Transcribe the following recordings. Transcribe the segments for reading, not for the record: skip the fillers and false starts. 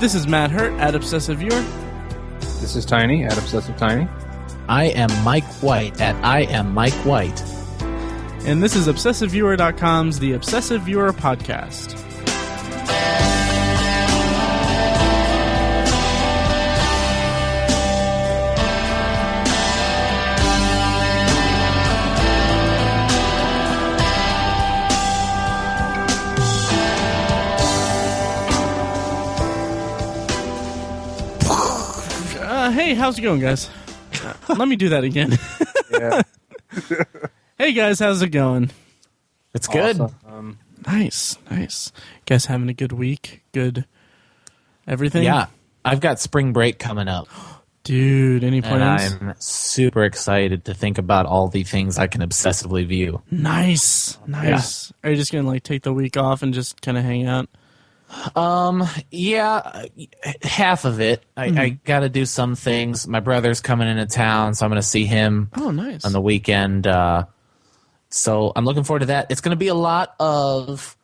This is Matt Hurt at Obsessive Viewer. This is Tiny at Obsessive Tiny. I am Mike White at I am Mike White. And this is ObsessiveViewer.com's The Obsessive Viewer Podcast. Hey, how's it going, guys? Let me do that again. Yeah. Hey, guys, how's it going? It's good. Awesome. Nice. Guys having a good week? Good everything? Yeah. I've got spring break coming up. Dude, any plans? And I'm super excited to think about all the things I can obsessively view. Nice. Yeah. Are you just going to take the week off and just kind of hang out? Yeah, half of it. I got to do some things. My brother's coming into town, so I'm going to see him Oh, nice. on the weekend. So I'm looking forward to that. It's going to be a lot of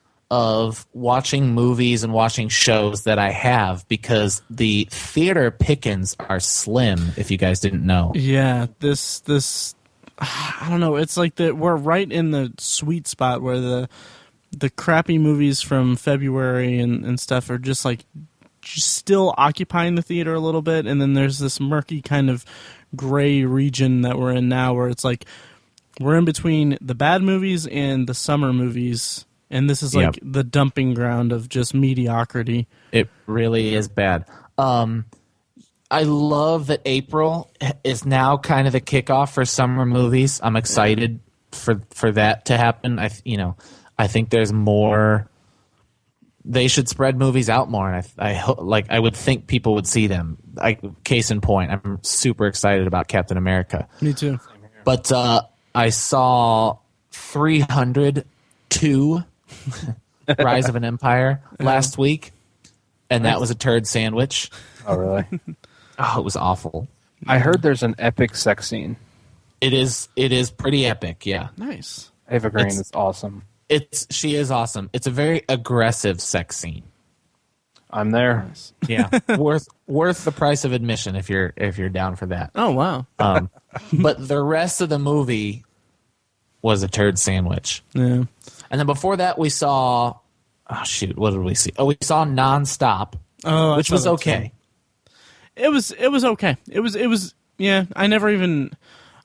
watching movies and watching shows that I have because the theater pickings are slim, if you guys didn't know. Yeah, this I don't know. It's like we're right in the sweet spot where the crappy movies from February and stuff are just still occupying the theater a little bit, and then there's this murky kind of gray region that we're in now where it's like we're in between the bad movies and the summer movies, and this is like the dumping ground of just mediocrity. It really is bad. I love that April is now kind of the kickoff for summer movies. I'm excited for that to happen. I think there's more. They should spread movies out more, and I would think people would see them. Case in point, I'm super excited about Captain America. Me too. But I saw 302 Rise of an Empire last week, and that was a turd sandwich. Oh, really? Oh, it was awful. I heard there's an epic sex scene. It is pretty epic, yeah. Nice. Ava Green is awesome. She is awesome. It's a very aggressive sex scene. I'm there. Nice. Yeah, worth the price of admission if you're down for that. Oh, wow. But the rest of the movie was a turd sandwich. Yeah. And then before that, we saw. Oh shoot! What did we see? Oh, we saw Nonstop, which was okay. It was okay. It was. Yeah.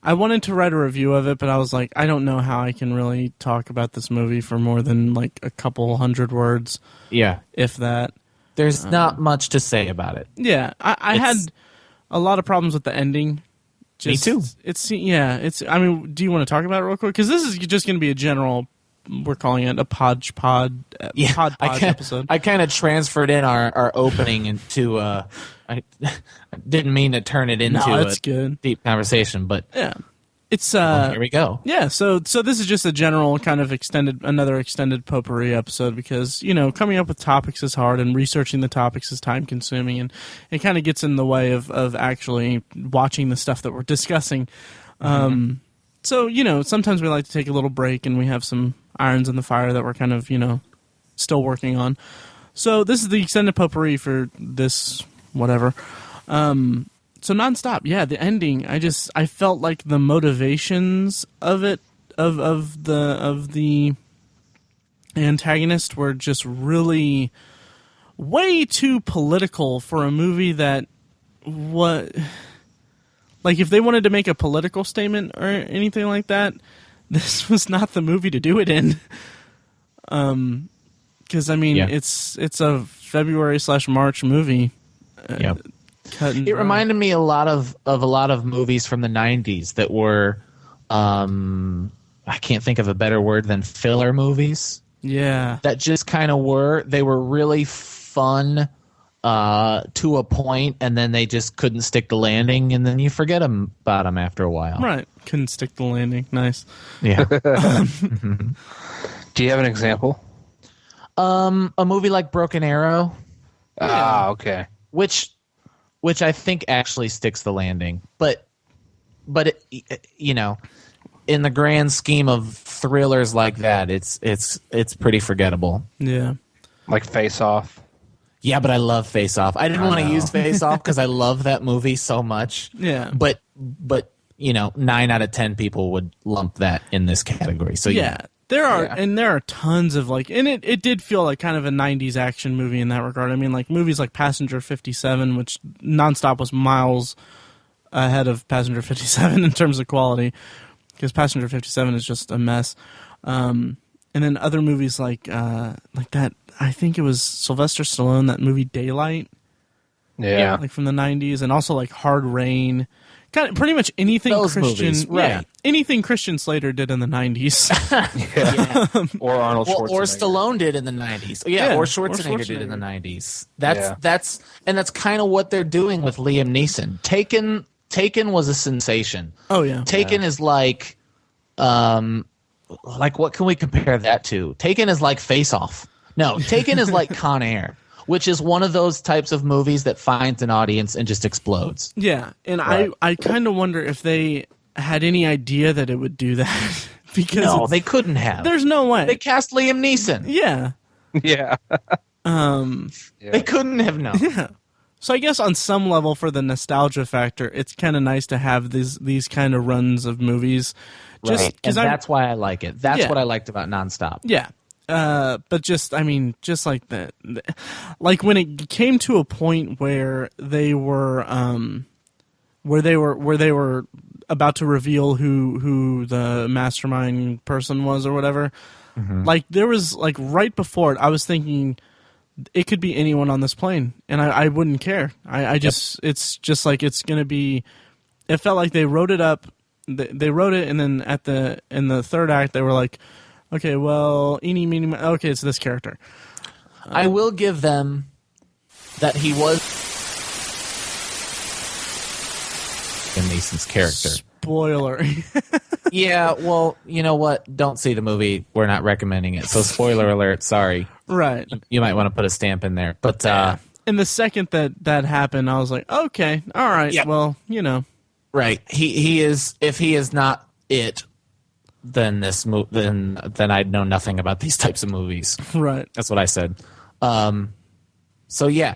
I wanted to write a review of it, but I was like, I don't know how I can really talk about this movie for more than like a couple hundred words. Yeah, if that. There's not much to say about it. Yeah, I had a lot of problems with the ending. Me too. I mean, do you want to talk about it real quick? Because this is just going to be a general. We're calling it a pod episode. I kind of transferred in our opening into. I didn't mean to turn it into good. Deep conversation, but yeah, it's here we go. Yeah, so this is just a general kind of another extended potpourri episode because coming up with topics is hard and researching the topics is time consuming and it kind of gets in the way of actually watching the stuff that we're discussing. So sometimes we like to take a little break and we have some irons in the fire that we're kind of still working on. So this is the extended potpourri for this whatever. So Nonstop, yeah, the ending. I felt like the motivations of it of the antagonist were just really way too political for a movie that like if they wanted to make a political statement or anything like that, this was not the movie to do it in. Because it's a February/March movie. Yep. It reminded me a lot of movies from the 90s that were, I can't think of a better word than filler movies. Yeah. That just kind of they were really fun to a point, and then they just couldn't stick the landing, and then you forget about them after a while. Right. Couldn't stick the landing. Nice. Yeah. Do you have an example? A movie like Broken Arrow. Ah, okay. Which I think actually sticks the landing, but it, in the grand scheme of thrillers like that, it's pretty forgettable. Yeah, like Face Off. Yeah, but I love Face Off. I didn't want to use Face Off because I love that movie so much. Yeah. But 9 out of 10 people would lump that in this category. So yeah. There are tons of and it did feel like kind of a 90s action movie in that regard. I mean, like movies like Passenger 57, which Nonstop was miles ahead of Passenger 57 in terms of quality, because Passenger 57 is just a mess. And then other movies like that, I think it was Sylvester Stallone, that movie Daylight. Yeah. Like from the 90s, and also like Hard Rain. Kind of pretty much anything Those Christian, movies, right? Yeah, anything Christian Slater did in the 90s. Or Arnold Schwarzenegger. Or Stallone did in the 90s. Yeah, or Schwarzenegger did in the 90s. That's kind of what they're doing with Liam Neeson. Taken was a sensation. Oh yeah. Taken is like what can we compare that to? Taken is like Face Off. No, Taken is like Con Air, which is one of those types of movies that finds an audience and just explodes. Yeah, and Right. I kind of wonder if they had any idea that it would do that. Because No, they couldn't have. there's no way. They cast Liam Neeson. Yeah. Yeah. They couldn't have known. Yeah. So I guess on some level, for the nostalgia factor, it's kind of nice to have these kind of runs of movies. Just Right. And because that's why I like it. That's Yeah. what I liked about Nonstop. Yeah. But just like that, like when it came to a point where they were about to reveal who the mastermind person was or whatever, like there was like right before it, I was thinking it could be anyone on this plane, and I wouldn't care. It's just like it's gonna be. It felt like they wrote it up. They wrote it, and then in the third act, they were like, okay, well, eeny, meeny, okay, it's this character. I will give them that he was Liam Neeson's character. Spoiler. Yeah, well, you know what? Don't see the movie. We're not recommending it. So spoiler alert, sorry. Right. You might want to put a stamp in there. But And the second that happened, I was like, okay, all right, Yeah. well, right. He is, if he is not it, then then I'd know nothing about these types of movies. right. That's what I said. So yeah,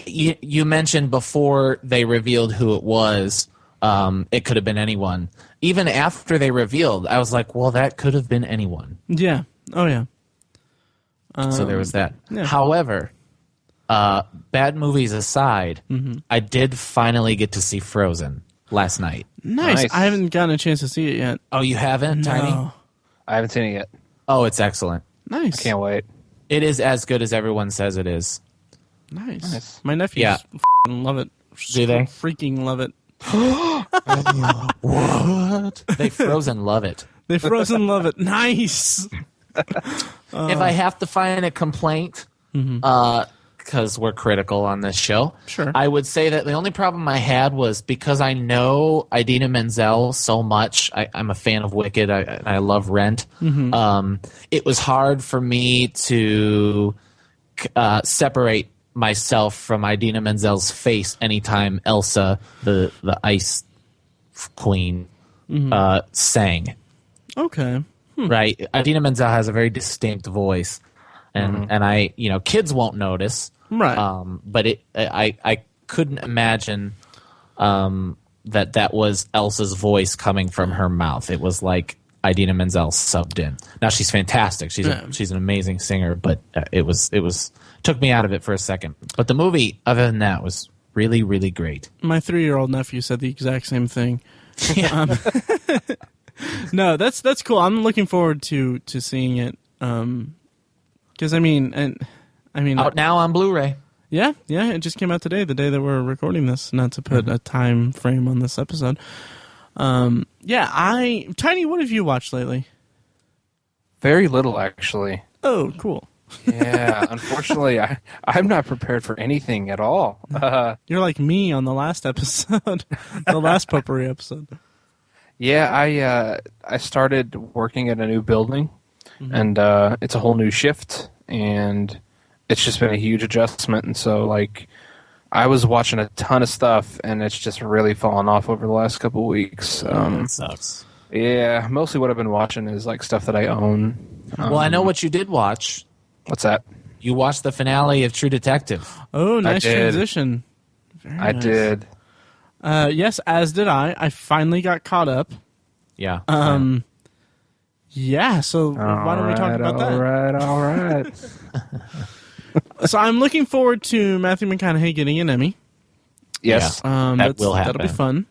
you mentioned before they revealed who it was, it could have been anyone. Even after they revealed, I was like, well, that could have been anyone. Yeah. Oh, yeah. So there was that. yeah. However, bad movies aside, I did finally get to see Frozen last night. Nice. Nice. I haven't gotten a chance to see it yet. Oh, you haven't, Tiny? No. I haven't seen it yet. Oh, it's excellent. Nice. Can't wait. It is as good as everyone says it is. Nice. My nephews Yeah. love it. Do they? Freaking love it. What? They Frozen love it. They frozen love it. Nice. If I have to find a complaint, because we're critical on this show, Sure. I would say that the only problem I had was because I know Idina Menzel so much. I'm a fan of Wicked. I love Rent. It was hard for me to separate myself from Idina Menzel's face anytime Elsa, the Ice Queen, sang. Okay. Right, Idina Menzel has a very distinct voice, and I, kids won't notice, Right. but I couldn't imagine that was Elsa's voice coming from her mouth. It was like Idina Menzel subbed in. Now she's fantastic. She's an amazing singer, but it took me out of it for a second. But the movie, other than that, was really, really great. My 3-year-old nephew said the exact same thing. No, that's cool. I'm looking forward to seeing it. Because Out now on Blu-ray. yeah, it just came out today, the day that we're recording this. Not to put a time frame on this episode. Tiny, what have you watched lately? Very little, actually. Oh, cool. Yeah, unfortunately, I'm not prepared for anything at all. You're like me on the last episode, the last Potpourri episode. Yeah, I started working at a new building, and it's a whole new shift, and it's just been a huge adjustment. And so, I was watching a ton of stuff, and it's just really fallen off over the last couple of weeks. That sucks. Yeah, mostly what I've been watching is stuff that I own. Well, I know what you did watch. What's that? You watched the finale of True Detective. Oh, nice transition. Very I nice. did. Yes, as did I. I finally got caught up. Yeah. Yeah, so why don't we talk about that? All right. So I'm looking forward to Matthew McConaughey getting an Emmy. Yes. That will happen. That'll be fun.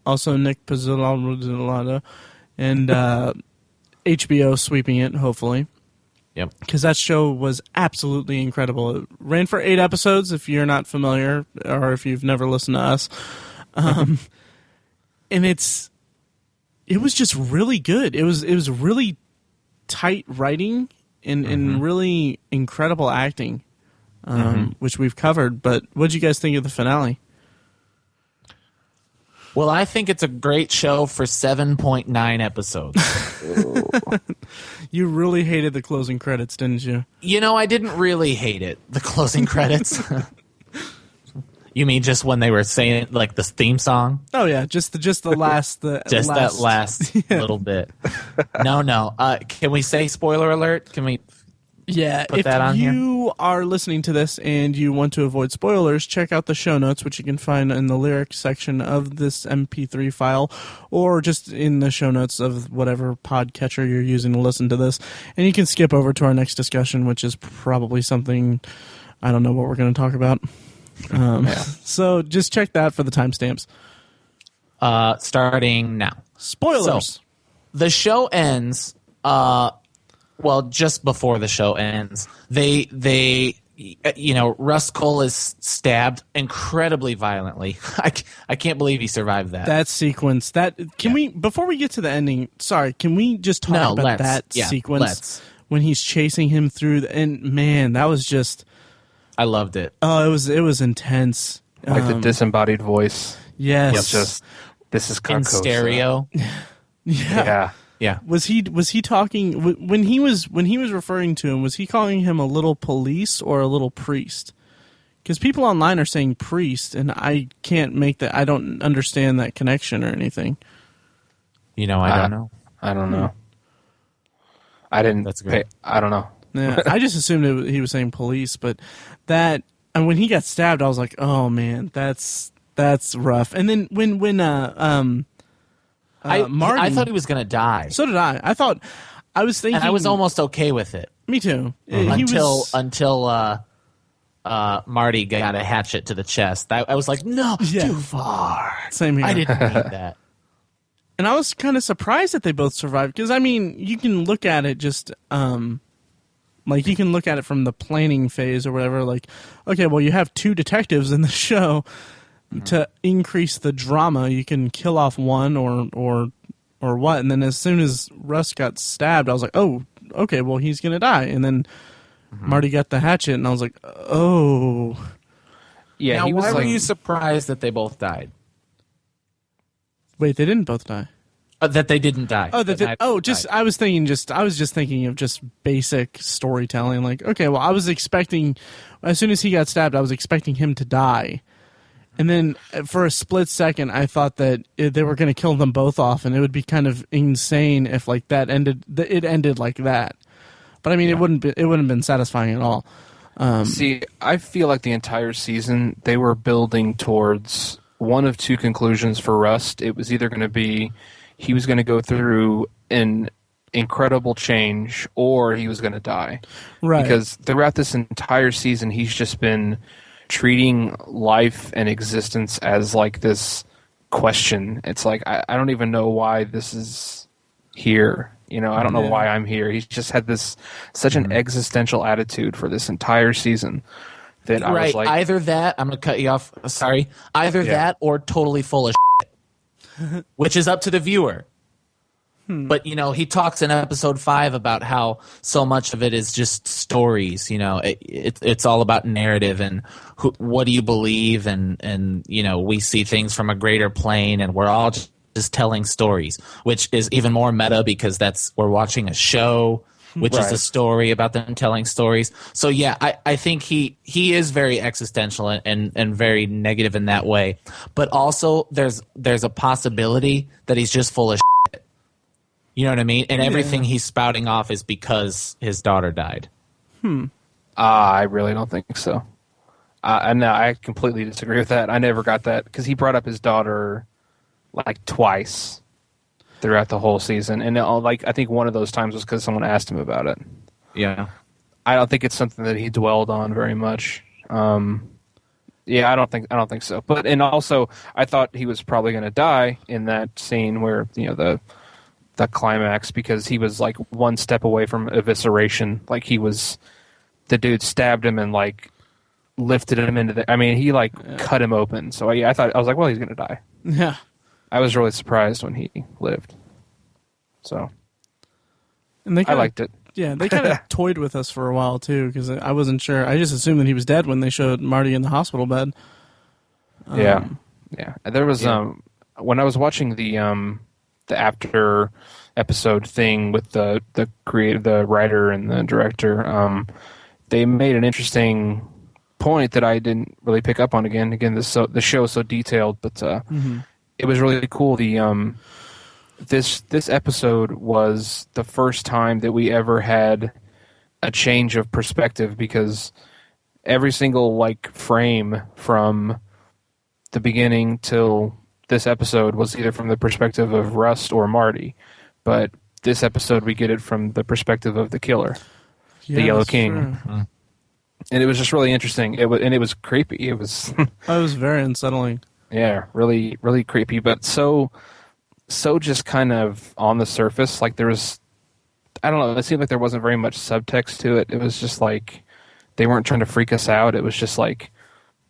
Also, Nick Pizzolatto and HBO sweeping it, hopefully. Yep. Because that show was absolutely incredible. It ran for 8 episodes, if you're not familiar, or if you've never listened to us. And it was just really good. It was really tight writing and really incredible acting, which we've covered. But what did you guys think of the finale? Well, I think it's a great show for 7.9 episodes. You really hated the closing credits, didn't you? You know, I didn't really hate it. The closing credits. You mean just when they were saying like the theme song? Oh yeah, just the last that last little bit. No. Can we say spoiler alert? Can we? Yeah, put that on here? If here? you are listening to this and you want to avoid spoilers, check out the show notes, which you can find in the lyrics section of this MP3 file, or just in the show notes of whatever podcatcher you're using to listen to this. And you can skip over to our next discussion, which is probably something I don't know what we're going to talk about. So just check that for the timestamps. Starting now. Spoilers. So, the show ends. Well, just before the show ends, they Russ Cole is stabbed incredibly violently. I can't believe he survived that. That sequence. We before we get to the ending? Sorry, can we just talk about that sequence when he's chasing him through? And man, that was just. I loved it. Oh, it was intense. Like the disembodied voice. Yes. It's just this is in Carcosa. stereo. Yeah. Yeah. Was he talking when he was referring to him? Was he calling him a little police or a little priest? Because people online are saying priest, and I can't make that. I don't understand that connection or anything. I don't know. I don't know. I didn't. That's great. I don't know. Yeah, I just assumed he was saying police, but and when he got stabbed, I was like, oh man, that's rough. And then when Marty, I thought he was going to die. So did I. I was thinking, and I was almost okay with it. Me too. Until Marty got a hatchet to the chest. I was like, no, too far. Same here. I didn't need that. And I was kind of surprised that they both survived, because I mean, you can look at it just you can look at it from the planning phase or whatever. Like, okay, well, you have 2 detectives in the show. To increase the drama, you can kill off one or what, and then as soon as Russ got stabbed, I was like, oh, okay, well, he's gonna die. And then Marty got the hatchet, and I was like, oh. Yeah. Now, why were you surprised that they both died? Wait, they didn't both die. That they didn't die. Oh, I was just thinking of just basic storytelling. Like, okay, well, I was expecting, as soon as he got stabbed, I was expecting him to die. And then for a split second, I thought that they were going to kill them both off, and it would be kind of insane if like that ended. It ended like that, but I mean, it wouldn't have been satisfying at all. See, I feel like the entire season they were building towards one of 2 conclusions for Rust. It was either going to be he was going to go through an incredible change, or he was going to die. Right. Because throughout this entire season, he's just been treating life and existence as like this question. It's like I don't even know why this is here. I don't know why I'm here. He's just had such an existential attitude for this entire season that I was like, either that, I'm going to cut you off. Sorry. Either that or totally full of shit, which is up to the viewer. But, he talks in episode 5 about how so much of it is just stories. It's all about narrative and what do you believe? And we see things from a greater plane, and we're all just telling stories, which is even more meta because we're watching a show, which is a story about them telling stories. So, yeah, I think he is very existential and very negative in that way. But also there's a possibility that he's just full of shit. You know what I mean? And everything he's spouting off is because his daughter died. I really don't think so. And no, I completely disagree with that. I never got that because he brought up his daughter like twice throughout the whole season, and I think one of those times was because someone asked him about it. Yeah. I don't think it's something that he dwelled on very much. Yeah, I don't think so. But and also, I thought he was probably going to die in that scene where the climax, because he was like one step away from evisceration. Like the dude stabbed him and like lifted him into the. I mean, he cut him open. So I was like, well, he's going to die. Yeah. I was really surprised when he lived. So, and I liked it. Yeah, they kind of toyed with us for a while too, because I wasn't sure. I just assumed that he was dead when they showed Marty in the hospital bed. Yeah. There was when I was watching the after episode thing with the writer and the director, they made an interesting point that I didn't really pick up on. Again, the show is so detailed, but it was really cool. This episode was the first time that we ever had a change of perspective, because every single frame from the beginning till this episode was either from the perspective of Rust or Marty, but this episode we get it from the perspective of the killer, the Yellow King. True. And it was just really interesting. It was creepy. It was it was very unsettling. Yeah, really, really creepy, but so just kind of on the surface. Like there was, I don't know, it seemed like there wasn't very much subtext to it. It was just like they weren't trying to freak us out. It was just like,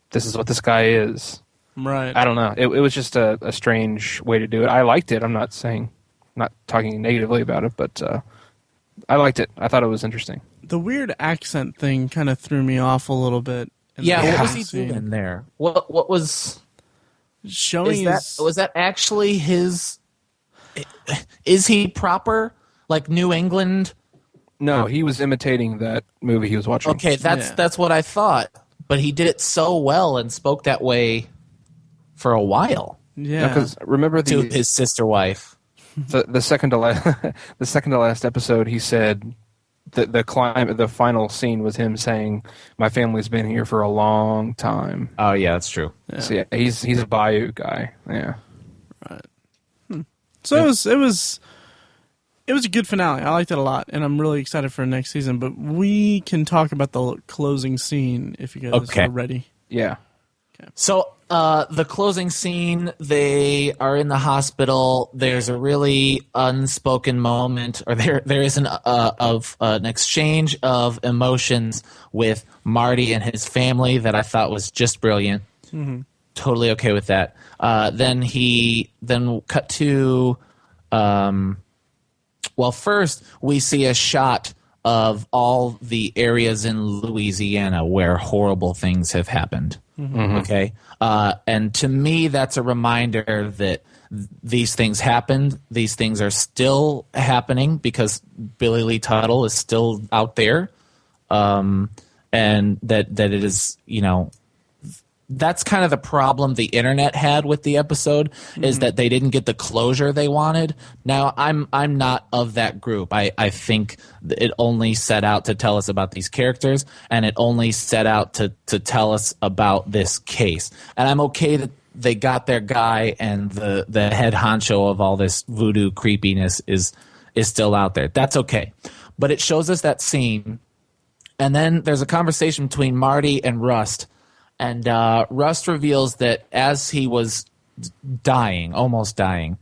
this is what this guy is. Right. I don't know. It was just a strange way to do it. I liked it. I'm not talking negatively about it, but I liked it. I thought it was interesting. The weird accent thing kind of threw me off a little bit. What was he doing there? What was showing? Was that actually his? Is he proper New England? No, he was imitating that movie he was watching. Okay, that's what I thought. But he did it so well and spoke that way for a while. Yeah, because remember to his sister wife. The second to last episode, he said the final scene was him saying, "My family's been here for a long time." Oh yeah, that's true. Yeah. So he's a Bayou guy. Yeah, right. So it was a good finale. I liked it a lot, and I'm really excited for next season. But we can talk about the closing scene if you guys are ready. Yeah. Okay. So the closing scene, they are in the hospital. There's a really unspoken moment, or there is an exchange of emotions with Marty and his family that I thought was just brilliant. Mm-hmm. Totally okay with that. Then cut to, first we see a shot of all the areas in Louisiana where horrible things have happened. Mm-hmm. Okay, and to me, that's a reminder that these things happened. These things are still happening because Billy Lee Tuttle is still out there, and that it is, that's kind of the problem the internet had with the episode, is that they didn't get the closure they wanted. Now, I'm not of that group. I think it only set out to tell us about these characters, and it only set out to tell us about this case. And I'm okay that they got their guy, and the head honcho of all this voodoo creepiness is still out there. That's okay. But it shows us that scene, and then there's a conversation between Marty and Rust. And Rust reveals that as he was almost dying,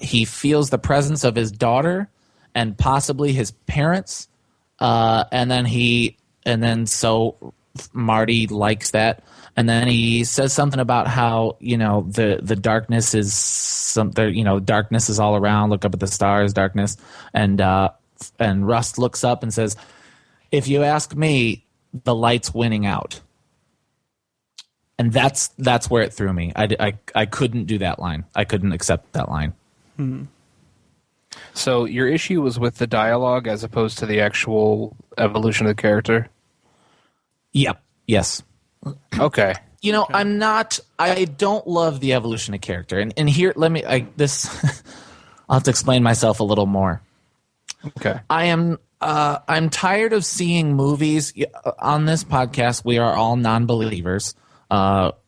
he feels the presence of his daughter and possibly his parents. So Marty likes that. And then he says something about how, the darkness is darkness is all around. Look up at the stars, darkness. And Rust looks up and says, "If you ask me, the light's winning out." And that's where it threw me. I couldn't do that line. I couldn't accept that line. So your issue was with the dialogue as opposed to the actual evolution of the character? Yep. Yes. Okay. I don't love the evolution of character. And here, I'll have to explain myself a little more. Okay. I I'm tired of seeing movies. On this podcast, we are all non-believers.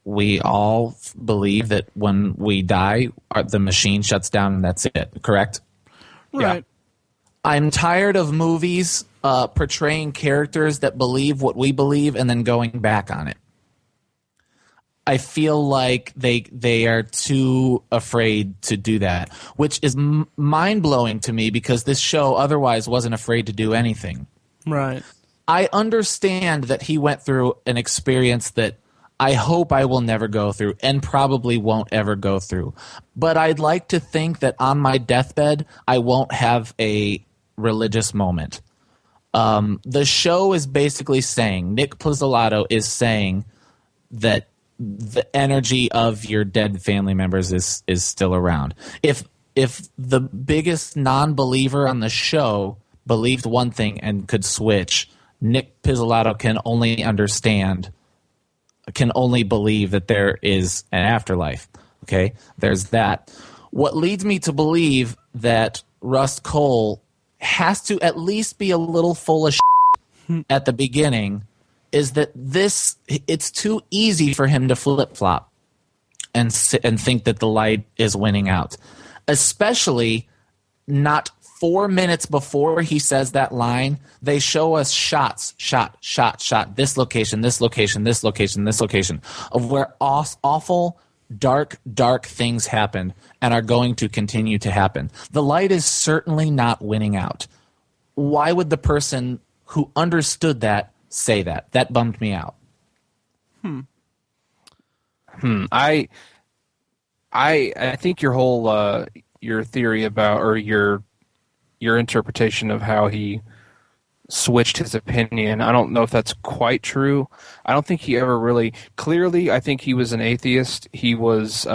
We all believe that when we die, the machine shuts down and that's it, correct? Right. Yeah. I'm tired of movies portraying characters that believe what we believe and then going back on it. I feel like they are too afraid to do that, which is mind-blowing to me because this show otherwise wasn't afraid to do anything. Right. I understand that he went through an experience that I hope I will never go through and probably won't ever go through. But I'd like to think that on my deathbed, I won't have a religious moment. The show is basically saying, Nick Pizzolatto is saying that the energy of your dead family members is still around. If the biggest non-believer on the show believed one thing and could switch, Nick Pizzolatto can only believe that there is an afterlife. Okay, there's that. What leads me to believe that Rust Cole has to at least be a little full of shit at the beginning is that it's too easy for him to flip-flop and think that the light is winning out. Especially not 4 minutes before he says that line, they show us shot, this location, this location, this location, this location, of where awful, dark things happened and are going to continue to happen. The light is certainly not winning out. Why would the person who understood that say that? That bummed me out. I think your whole your theory about, or your interpretation of how he switched his opinion, I don't know if that's quite true. I don't think he ever really clearly. I think he was an atheist. He was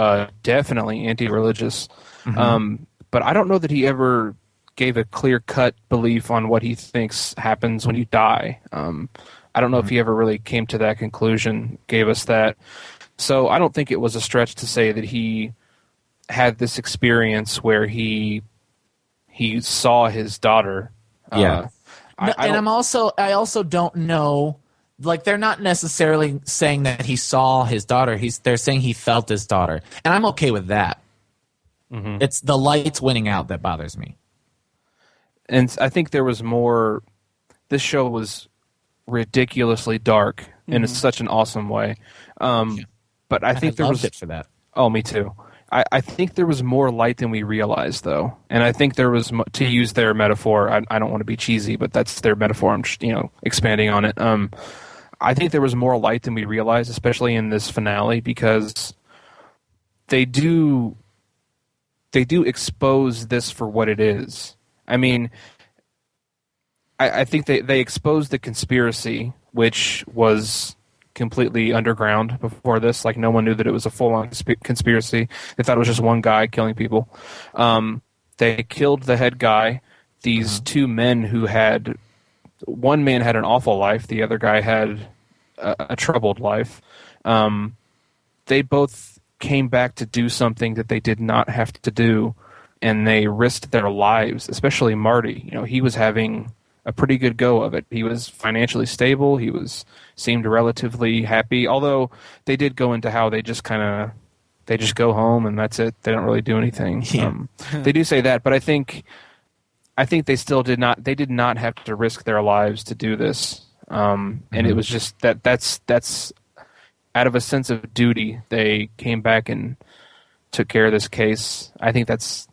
definitely anti-religious, but I don't know that he ever gave a clear-cut belief on what he thinks happens when you die. I don't know if he ever really came to that conclusion, gave us that. So I don't think it was a stretch to say that he had this experience where he saw his daughter. Yeah. I also don't know, like, they're not necessarily saying that he saw his daughter. They're saying he felt his daughter. And I'm okay with that. Mm-hmm. It's the lights winning out that bothers me. And I think there was more. This show was ridiculously dark in such an awesome way. But I think there was it for that. Oh, me too. I think there was more light than we realized, though, and I think there was, to use their metaphor. I don't want to be cheesy, but that's their metaphor. I'm just, expanding on it. I think there was more light than we realized, especially in this finale, because they do expose this for what it is. I mean, I think they exposed the conspiracy, which was completely underground before this. Like, no one knew that it was a full-on conspiracy. They thought it was just one guy killing people. They killed the head guy. These two men who had... One man had an awful life. The other guy had a troubled life. They both came back to do something that they did not have to do, and they risked their lives, especially Marty. He was having a pretty good go of it. He was financially stable. He seemed relatively happy, although they did go into how they just go home and that's it. They don't really do anything. Yeah. They do say that, but I think they still did not have to risk their lives to do this. And it was just that's out of a sense of duty, they came back and took care of this case. I think that's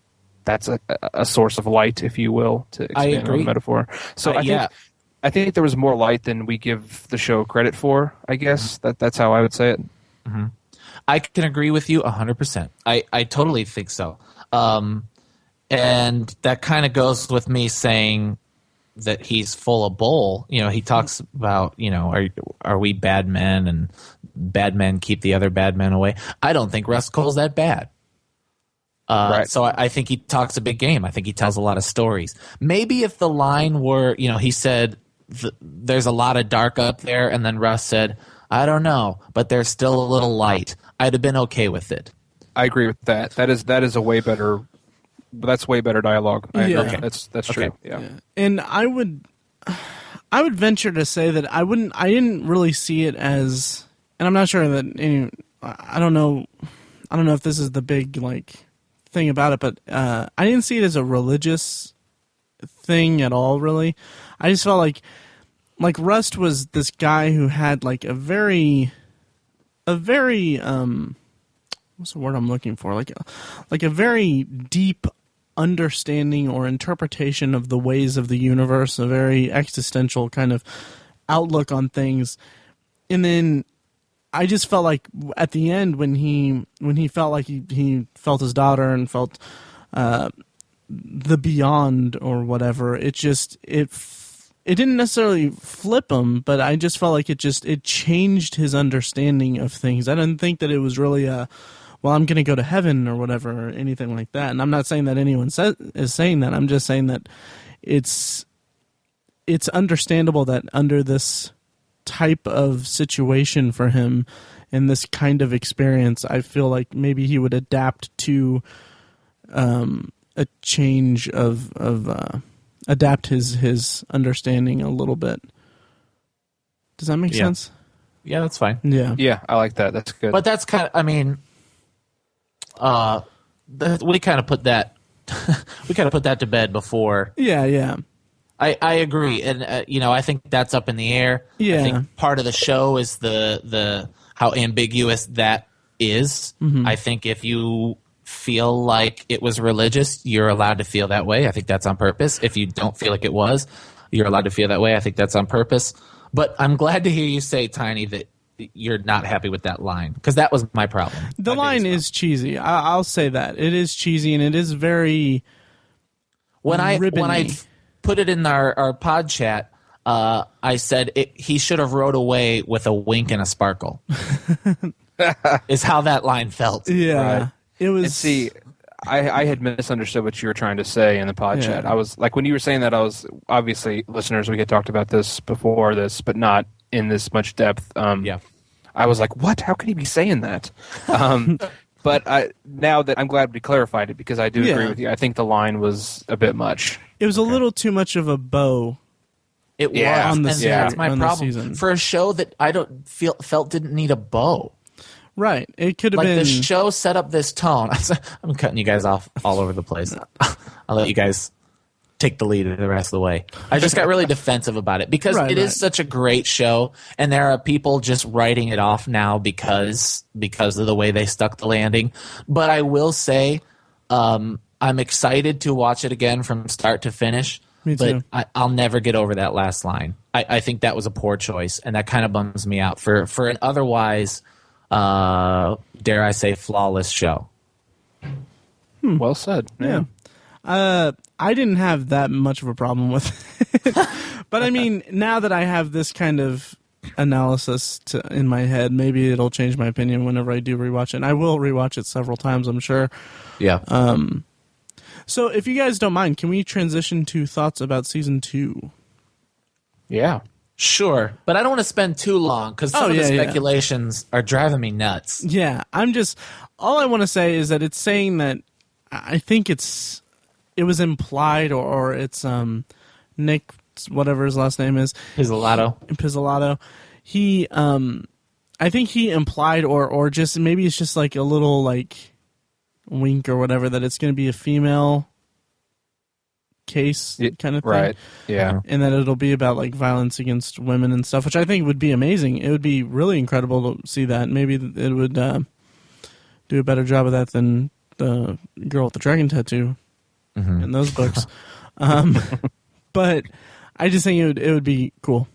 a source of light, if you will, to expand on the metaphor. So I think there was more light than we give the show credit for, I guess. That's how I would say it. Mm-hmm. I can agree with you 100%. I totally think so. And that kind of goes with me saying that he's full of bull. He talks about, are we bad men, and bad men keep the other bad men away. I don't think Rust Cole's that bad. Right. So I think he talks a big game. I think he tells a lot of stories. Maybe if the line were, he said, there's a lot of dark up there, and then Russ said, I don't know, but there's still a little light, I'd have been okay with it. I agree with that. That is a way better. That's way better dialogue. I agree. That's true. Yeah. And I would I would venture to say that I didn't really see it as, and I'm not sure that I don't know if this is the big thing about it, but I didn't see it as a religious thing at all. Really, I just felt like Rust was this guy who had a very what's the word I'm looking for? Like a very deep understanding or interpretation of the ways of the universe, a very existential kind of outlook on things. And then I just felt like at the end when he felt like he felt his daughter and felt the beyond or whatever, it didn't necessarily flip him, but I just felt like it changed his understanding of things. I didn't think that it was really well, I'm going to go to heaven or whatever, or anything like that. And I'm not saying that anyone is saying that. I'm just saying that it's understandable that under this type of situation for him and this kind of experience, I feel like maybe he would adapt to a change adapt his understanding a little bit. Does that make sense? Yeah, that's fine. Yeah, I like that. That's good. But that's kind of, I mean, we kind of put that to bed before. Yeah. I agree, and I think that's up in the air. Yeah. I think part of the show is the how ambiguous that is. Mm-hmm. I think if you feel like it was religious, you're allowed to feel that way. I think that's on purpose. If you don't feel like it was, you're allowed to feel that way. I think that's on purpose. But I'm glad to hear you say, Tiny, that you're not happy with that line, because that was my problem. The line is cheesy. I'll say that it is cheesy, and it is very when I ribbony. Put it in our pod chat, I said he should have rode away with a wink and a sparkle. Is how that line felt. Yeah, right. It was. And see, I had misunderstood what you were trying to say in the pod chat. I was like, when you were saying that, I was obviously, listeners, we had talked about this before this, but not in this much depth. I was like, what? How could he be saying that? But now that I'm glad we clarified it, because I do agree with you. I think the line was a bit much. It was a little too much of a bow. It was, on the, and that's my problem season. For a show that I felt didn't need a bow. Right. It could have been. The show set up this tone. I'm cutting you guys off all over the place. I'll let you guys take the lead the rest of the way. I just got really defensive about it because it is such a great show, and there are people just writing it off now because of the way they stuck the landing. But I will say, I'm excited to watch it again from start to finish. Me too. But I'll never get over that last line. I think that was a poor choice, and that kind of bums me out for an otherwise, dare I say, flawless show. Well said. Yeah. I didn't have that much of a problem with it. But I mean, now that I have this kind of analysis in my head, maybe it'll change my opinion whenever I do rewatch it. And I will rewatch it several times, I'm sure. Yeah. So if you guys don't mind, can we transition to thoughts about season 2? Yeah. Sure. But I don't want to spend too long because some of the speculations are driving me nuts. Yeah. All I want to say is that it's saying that I think it was implied or it's Nick, whatever his last name is. Pizzolatto. He, I think he implied or just, maybe it's just like a little like wink or whatever, that it's going to be a female case kind of thing. Right, yeah. And that it'll be about like violence against women and stuff, which I think would be amazing. It would be really incredible to see that. Maybe it would do a better job of that than the girl with the dragon tattoo in those books. But I just think it would be cool.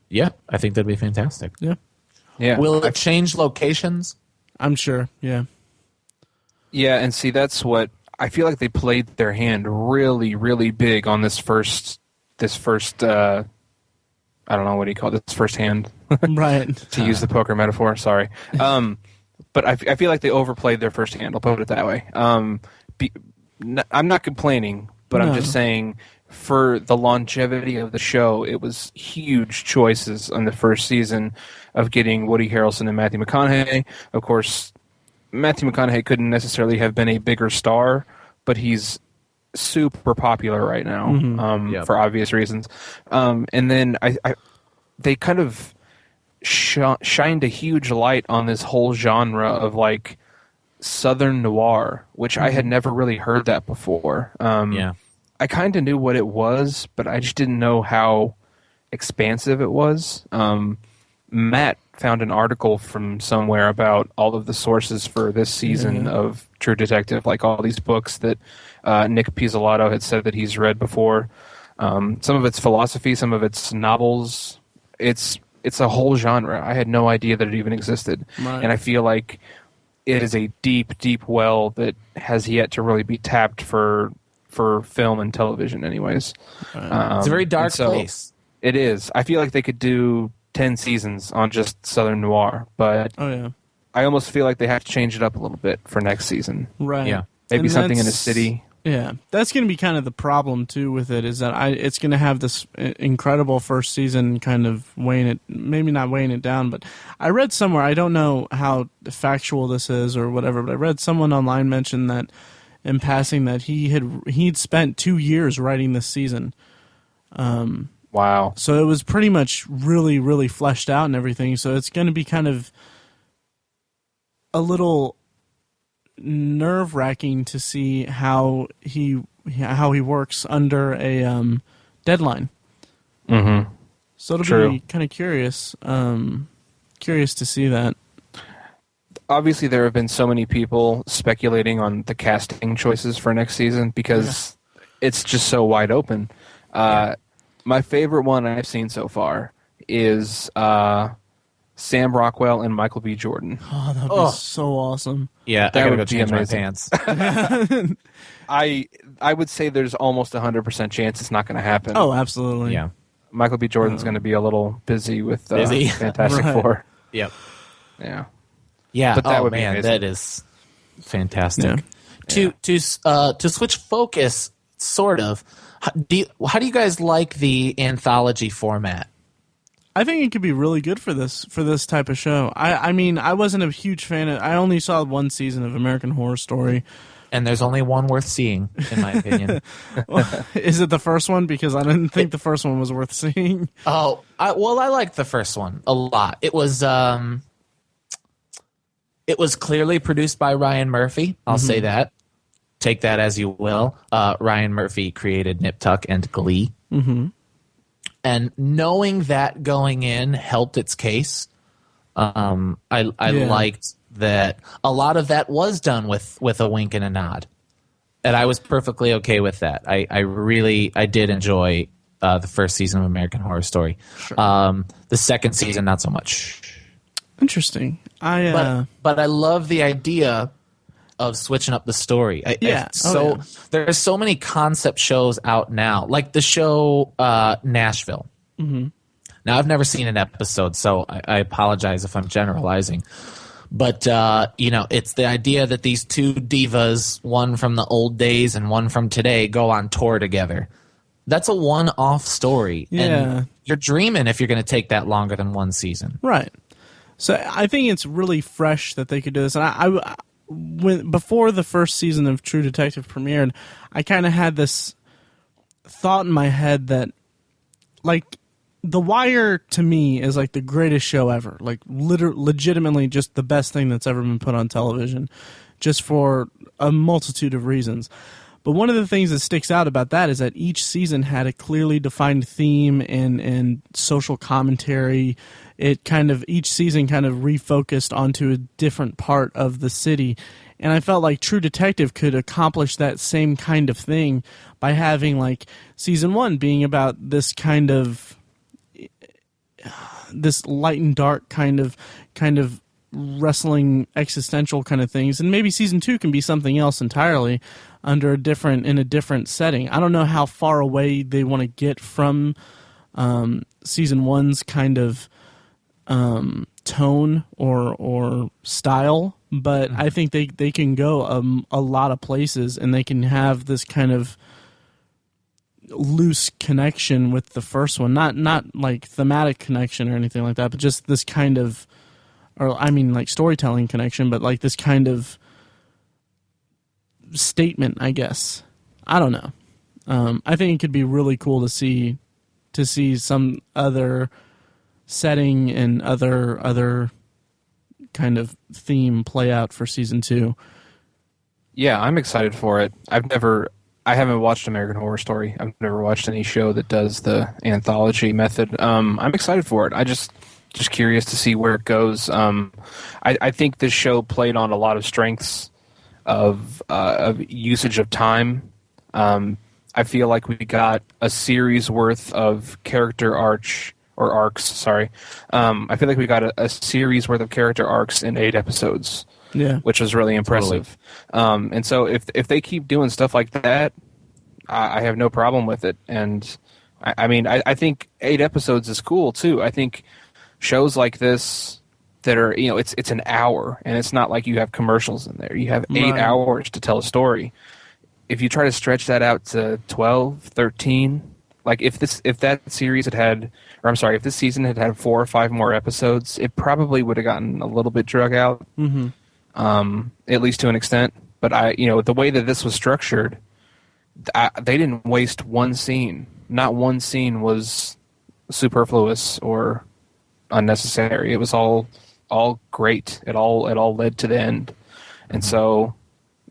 Yeah, I think that'd be fantastic. Yeah. Will it change locations? I'm sure, yeah. Yeah, and see, that's what I feel like they played their hand really, really big on this first I don't know, what do you call it? This first hand. Right. To use the poker metaphor, sorry. But I feel like they overplayed their first hand, I'll put it that way. I'm not complaining, but I'm just saying for the longevity of the show, it was huge choices on the first season of getting Woody Harrelson and Matthew McConaughey. Of course, Matthew McConaughey couldn't necessarily have been a bigger star, but he's super popular right now, Yep. for obvious reasons. And then they kind of shined a huge light on this whole genre of like Southern noir, which I had never really heard that before. Yeah. I kind of knew what it was, but I just didn't know how expansive it was. Matt found an article from somewhere about all of the sources for this season of True Detective, like all these books that Nick Pizzolatto had said that he's read before. Some of it's philosophy, some of it's novels. It's a whole genre. I had no idea that it even existed. Right. And I feel like it is a deep, deep well that has yet to really be tapped for film and television anyways. It's a very dark place. It is. I feel like they could do 10 seasons on just Southern noir, but I almost feel like they have to change it up a little bit for next season. Right. Yeah. Maybe And something in a that's- city. Yeah, that's going to be kind of the problem too with it, is that it's going to have this incredible first season kind of weighing it, maybe not weighing it down, but I read somewhere, I don't know how factual this is or whatever, but I read someone online mention that in passing that he'd spent 2 years writing this season. Wow. So it was pretty much really, really fleshed out and everything. So it's going to be kind of a little nerve-wracking to see how he works under a deadline. Mm-hmm. So it'll True. be kind of curious to see that. Obviously, there have been so many people speculating on the casting choices for next season because it's just so wide open. My favorite one I've seen so far is Sam Rockwell and Michael B. Jordan. Oh, that would be so awesome. Yeah, That I gotta would go be change my amazing. pants. I would say there's almost 100% chance it's not going to happen. Oh, absolutely. Yeah. Michael B. Jordan's going to be a little busy with Busy? Fantastic Right. Four. Yep. Yeah. Yeah. But that oh would be man, amazing. that is fantastic. Yeah. To switch focus, sort of. How do you guys like the anthology format? I think it could be really good for this type of show. I mean, I wasn't a huge fan of. I only saw one season of American Horror Story. And there's only one worth seeing, in my opinion. Is it the first one? Because I didn't think the first one was worth seeing. I liked the first one a lot. It was clearly produced by Ryan Murphy. I'll say that. Take that as you will. Ryan Murphy created Nip Tuck and Glee. Mm-hmm. And knowing that going in helped its case. I liked that a lot of that was done with a wink and a nod. And I was perfectly okay with that. I did enjoy the first season of American Horror Story. Sure. The second season, not so much. Interesting. But I love the idea of switching up the story. There's so many concept shows out now, like the show Nashville. Mm-hmm. Now, I've never seen an episode, so I apologize if I'm generalizing. But, it's the idea that these two divas, one from the old days and one from today, go on tour together. That's a one-off story. Yeah. And you're dreaming if you're going to take that longer than one season. Right. So I think it's really fresh that they could do this. And before the first season of True Detective premiered, I kind of had this thought in my head that, like, The Wire to me is like the greatest show ever. Like, legitimately just the best thing that's ever been put on television, just for a multitude of reasons. But one of the things that sticks out about that is that each season had a clearly defined theme and social commentary. Each season kind of refocused onto a different part of the city. And I felt like True Detective could accomplish that same kind of thing by having, like, season 1 being about this kind of this light and dark kind of wrestling existential kind of things, and maybe season 2 can be something else entirely in a different setting. I don't know how far away they want to get from season 1's kind of tone or style, but I think they can go a lot of places, and they can have this kind of loose connection with the first one, not like thematic connection or anything like that, but just this kind of, or I mean like storytelling connection, but like this kind of statement, I guess. I don't know. I think it could be really cool to see some other setting and other kind of theme play out for season 2. Yeah, I'm excited for it. I haven't watched American Horror Story. I've never watched any show that does the anthology method. I'm excited for it. I just curious to see where it goes. I think this show played on a lot of strengths of usage of time. I feel like we got a series worth of character arcs. Sorry, I feel like we got a series worth of character arcs in 8 episodes. Yeah, which was really impressive. Totally. And so if they keep doing stuff like that, I have no problem with it. And I think 8 episodes is cool too. I think shows like this that are, it's an hour, and it's not like you have commercials in there. You have 8 hours to tell a story. If you try to stretch that out to 12, 13, like if this season had had 4 or 5 more episodes, it probably would have gotten a little bit drug out. Mm-hmm. At least to an extent. But the way that this was structured, they didn't waste one scene. Not one scene was superfluous or unnecessary. It was all great. It all led to the end. And so,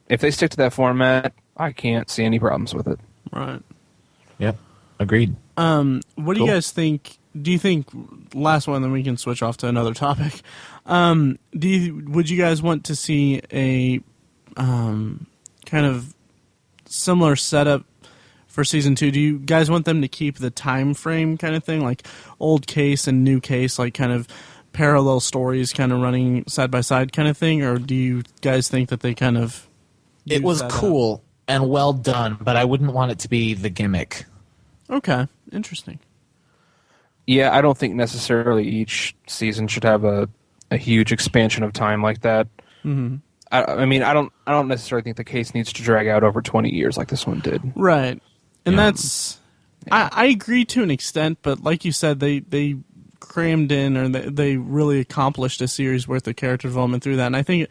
if they stick to that format, I can't see any problems with it. Right. Yep. Agreed. What do you guys think? Do you think, last one, then we can switch off to another topic. Would you guys want to see a kind of similar setup for season 2? Do you guys want them to keep the time frame kind of thing, like old case and new case, like kind of parallel stories kind of running side by side kind of thing? Or do you guys think that they kind of... It was cool and well done, but I wouldn't want it to be the gimmick. Okay, interesting. Yeah, I don't think necessarily each season should have a huge expansion of time like that. Mm-hmm. I don't necessarily think the case needs to drag out over 20 years like this one did. Right, and that's I agree to an extent, but like you said, they crammed in, or they really accomplished a series worth of character development through that, and I think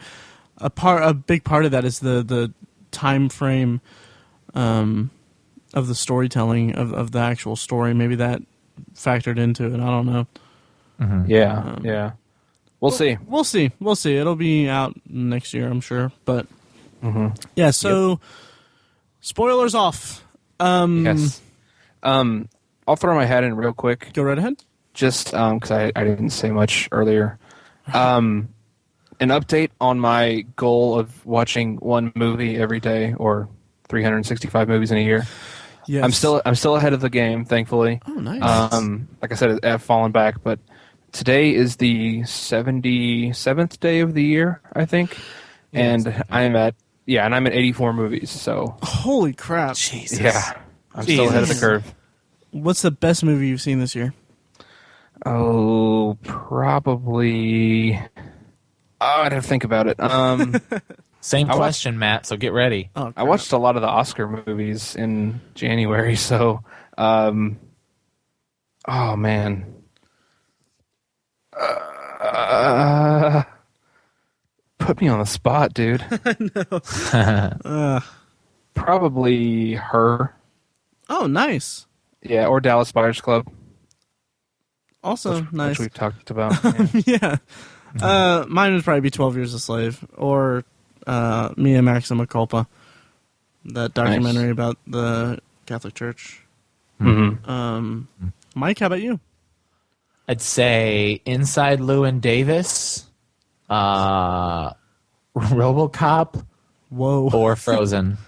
a big part of that is the time frame of the storytelling of the actual story. Maybe that factored into it. I don't know. Mm-hmm. Yeah. We'll see. We'll see. It'll be out next year, I'm sure. But yeah. So spoilers off. Yes. I'll throw my hat in real quick. Go right ahead. Just because I didn't say much earlier. An update on my goal of watching one movie every day, or 365 movies in a year. Yes. I'm still ahead of the game, thankfully. Oh, nice. Like I said, I've fallen back, but today is the 77th day of the year, I think, and I'm at 84 movies. So holy crap! Jesus. Yeah, I'm still ahead of the curve. What's the best movie you've seen this year? Oh, probably. I'd have to think about it. Same question, Matt, so get ready. Oh, I watched a lot of the Oscar movies in January, so... oh, man. Put me on the spot, dude. I know. Probably Her. Oh, nice. Yeah, or Dallas Buyers Club. Also nice. Which we've talked about. Yeah. Mine would probably be 12 Years a Slave, or Mia Maxima Culpa, that documentary about the Catholic Church. Mm-hmm. Mike, how about you? I'd say Inside Llewyn Davis, RoboCop, or Frozen.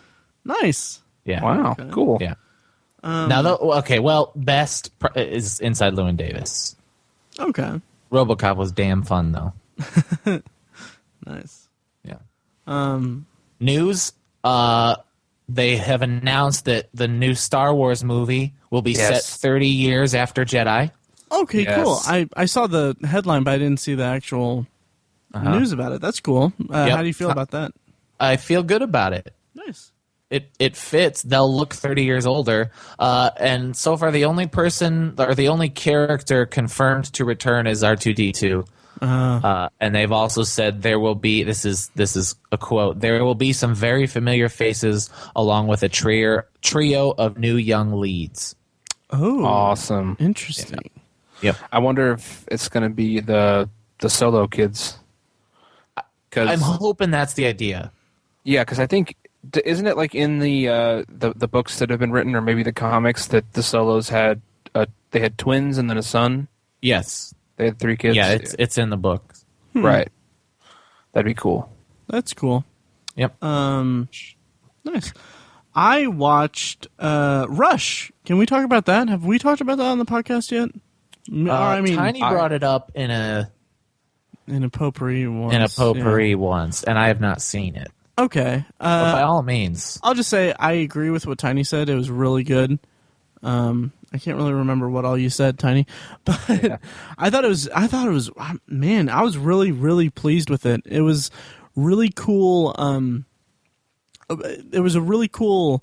Nice. Yeah. Wow. Okay. Cool. Yeah. Best is Inside Llewyn Davis. Okay. RoboCop was damn fun though. Nice. Yeah. News. They have announced that the new Star Wars movie will be set 30 years after Jedi. Okay, cool. I saw the headline, but I didn't see the actual news about it. That's cool. How do you feel about that? I feel good about it. Nice. It fits. They'll look 30 years older. And so far, the only person or the only character confirmed to return is R2-D2. And they've also said there will be, this is a quote, there will be some very familiar faces along with a trio of new young leads. Oh, awesome. Interesting. Yep. I wonder if it's going to be the solo kids. I'm hoping that's the idea. Yeah, because I think, isn't it like in the books that have been written, or maybe the comics, that the solos had they had twins and then a son? Yes. They had 3 kids? Yeah, it's in the book. Right. That'd be cool. That's cool. Yep. Nice. I watched Rush. Can we talk about that? Have we talked about that on the podcast yet? Tiny brought it up in a potpourri once. And I have not seen it. Okay. But by all means. I'll just say I agree with what Tiny said. It was really good. I can't really remember what all you said, Tiny, but yeah. I thought it was, man, I was really, really pleased with it. It was really cool. It was a really cool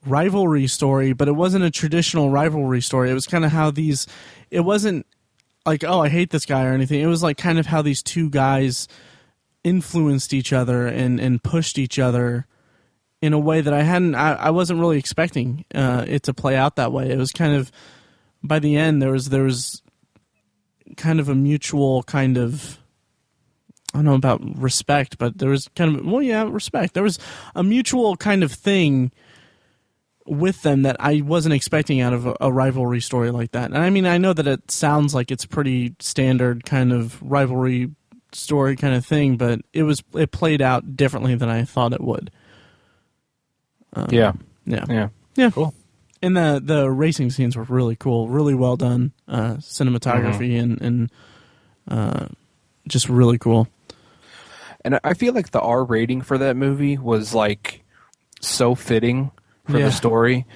rivalry story, but it wasn't a traditional rivalry story. It was kind of how it wasn't like, oh, I hate this guy or anything. It was like kind of how these two guys influenced each other and pushed each other in a way that I wasn't really expecting it to play out that way. It was kind of, by the end, there was kind of a mutual kind of, I don't know about respect, but there was kind of, respect. There was a mutual kind of thing with them that I wasn't expecting out of a rivalry story like that. And I mean, I know that it sounds like it's pretty standard kind of rivalry story kind of thing, but it played out differently than I thought it would. Yeah. Cool. And the racing scenes were really cool, really well done, cinematography and just really cool. And I feel like the R rating for that movie was like so fitting for the story.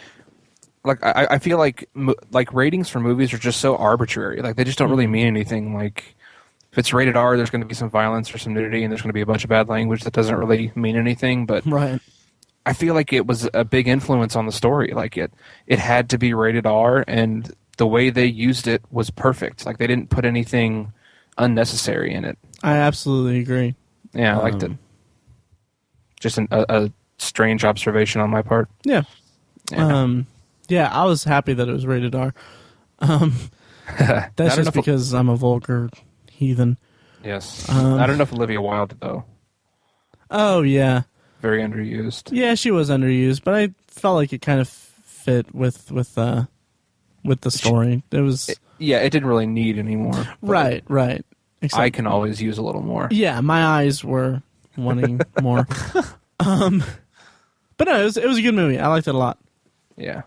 Like I feel like ratings for movies are just so arbitrary. Like they just don't really mean anything. Like if it's rated R, there's going to be some violence or some nudity, and there's going to be a bunch of bad language that doesn't really mean anything. But right. I feel like it was a big influence on the story. Like it had to be rated R, and the way they used it was perfect. Like they didn't put anything unnecessary in it. I absolutely agree. Yeah, I liked it. Just a strange observation on my part. Yeah. Yeah, I was happy that it was rated R. That's just because I'm a vulgar heathen. Yes. Not enough Olivia Wilde, though. Oh, yeah. Very underused. Yeah, she was underused, but I felt like it kind of fit with the story. It didn't really need any more. Right. Except, I can always use a little more. Yeah, my eyes were wanting more. But no, it was a good movie. I liked it a lot. Yeah.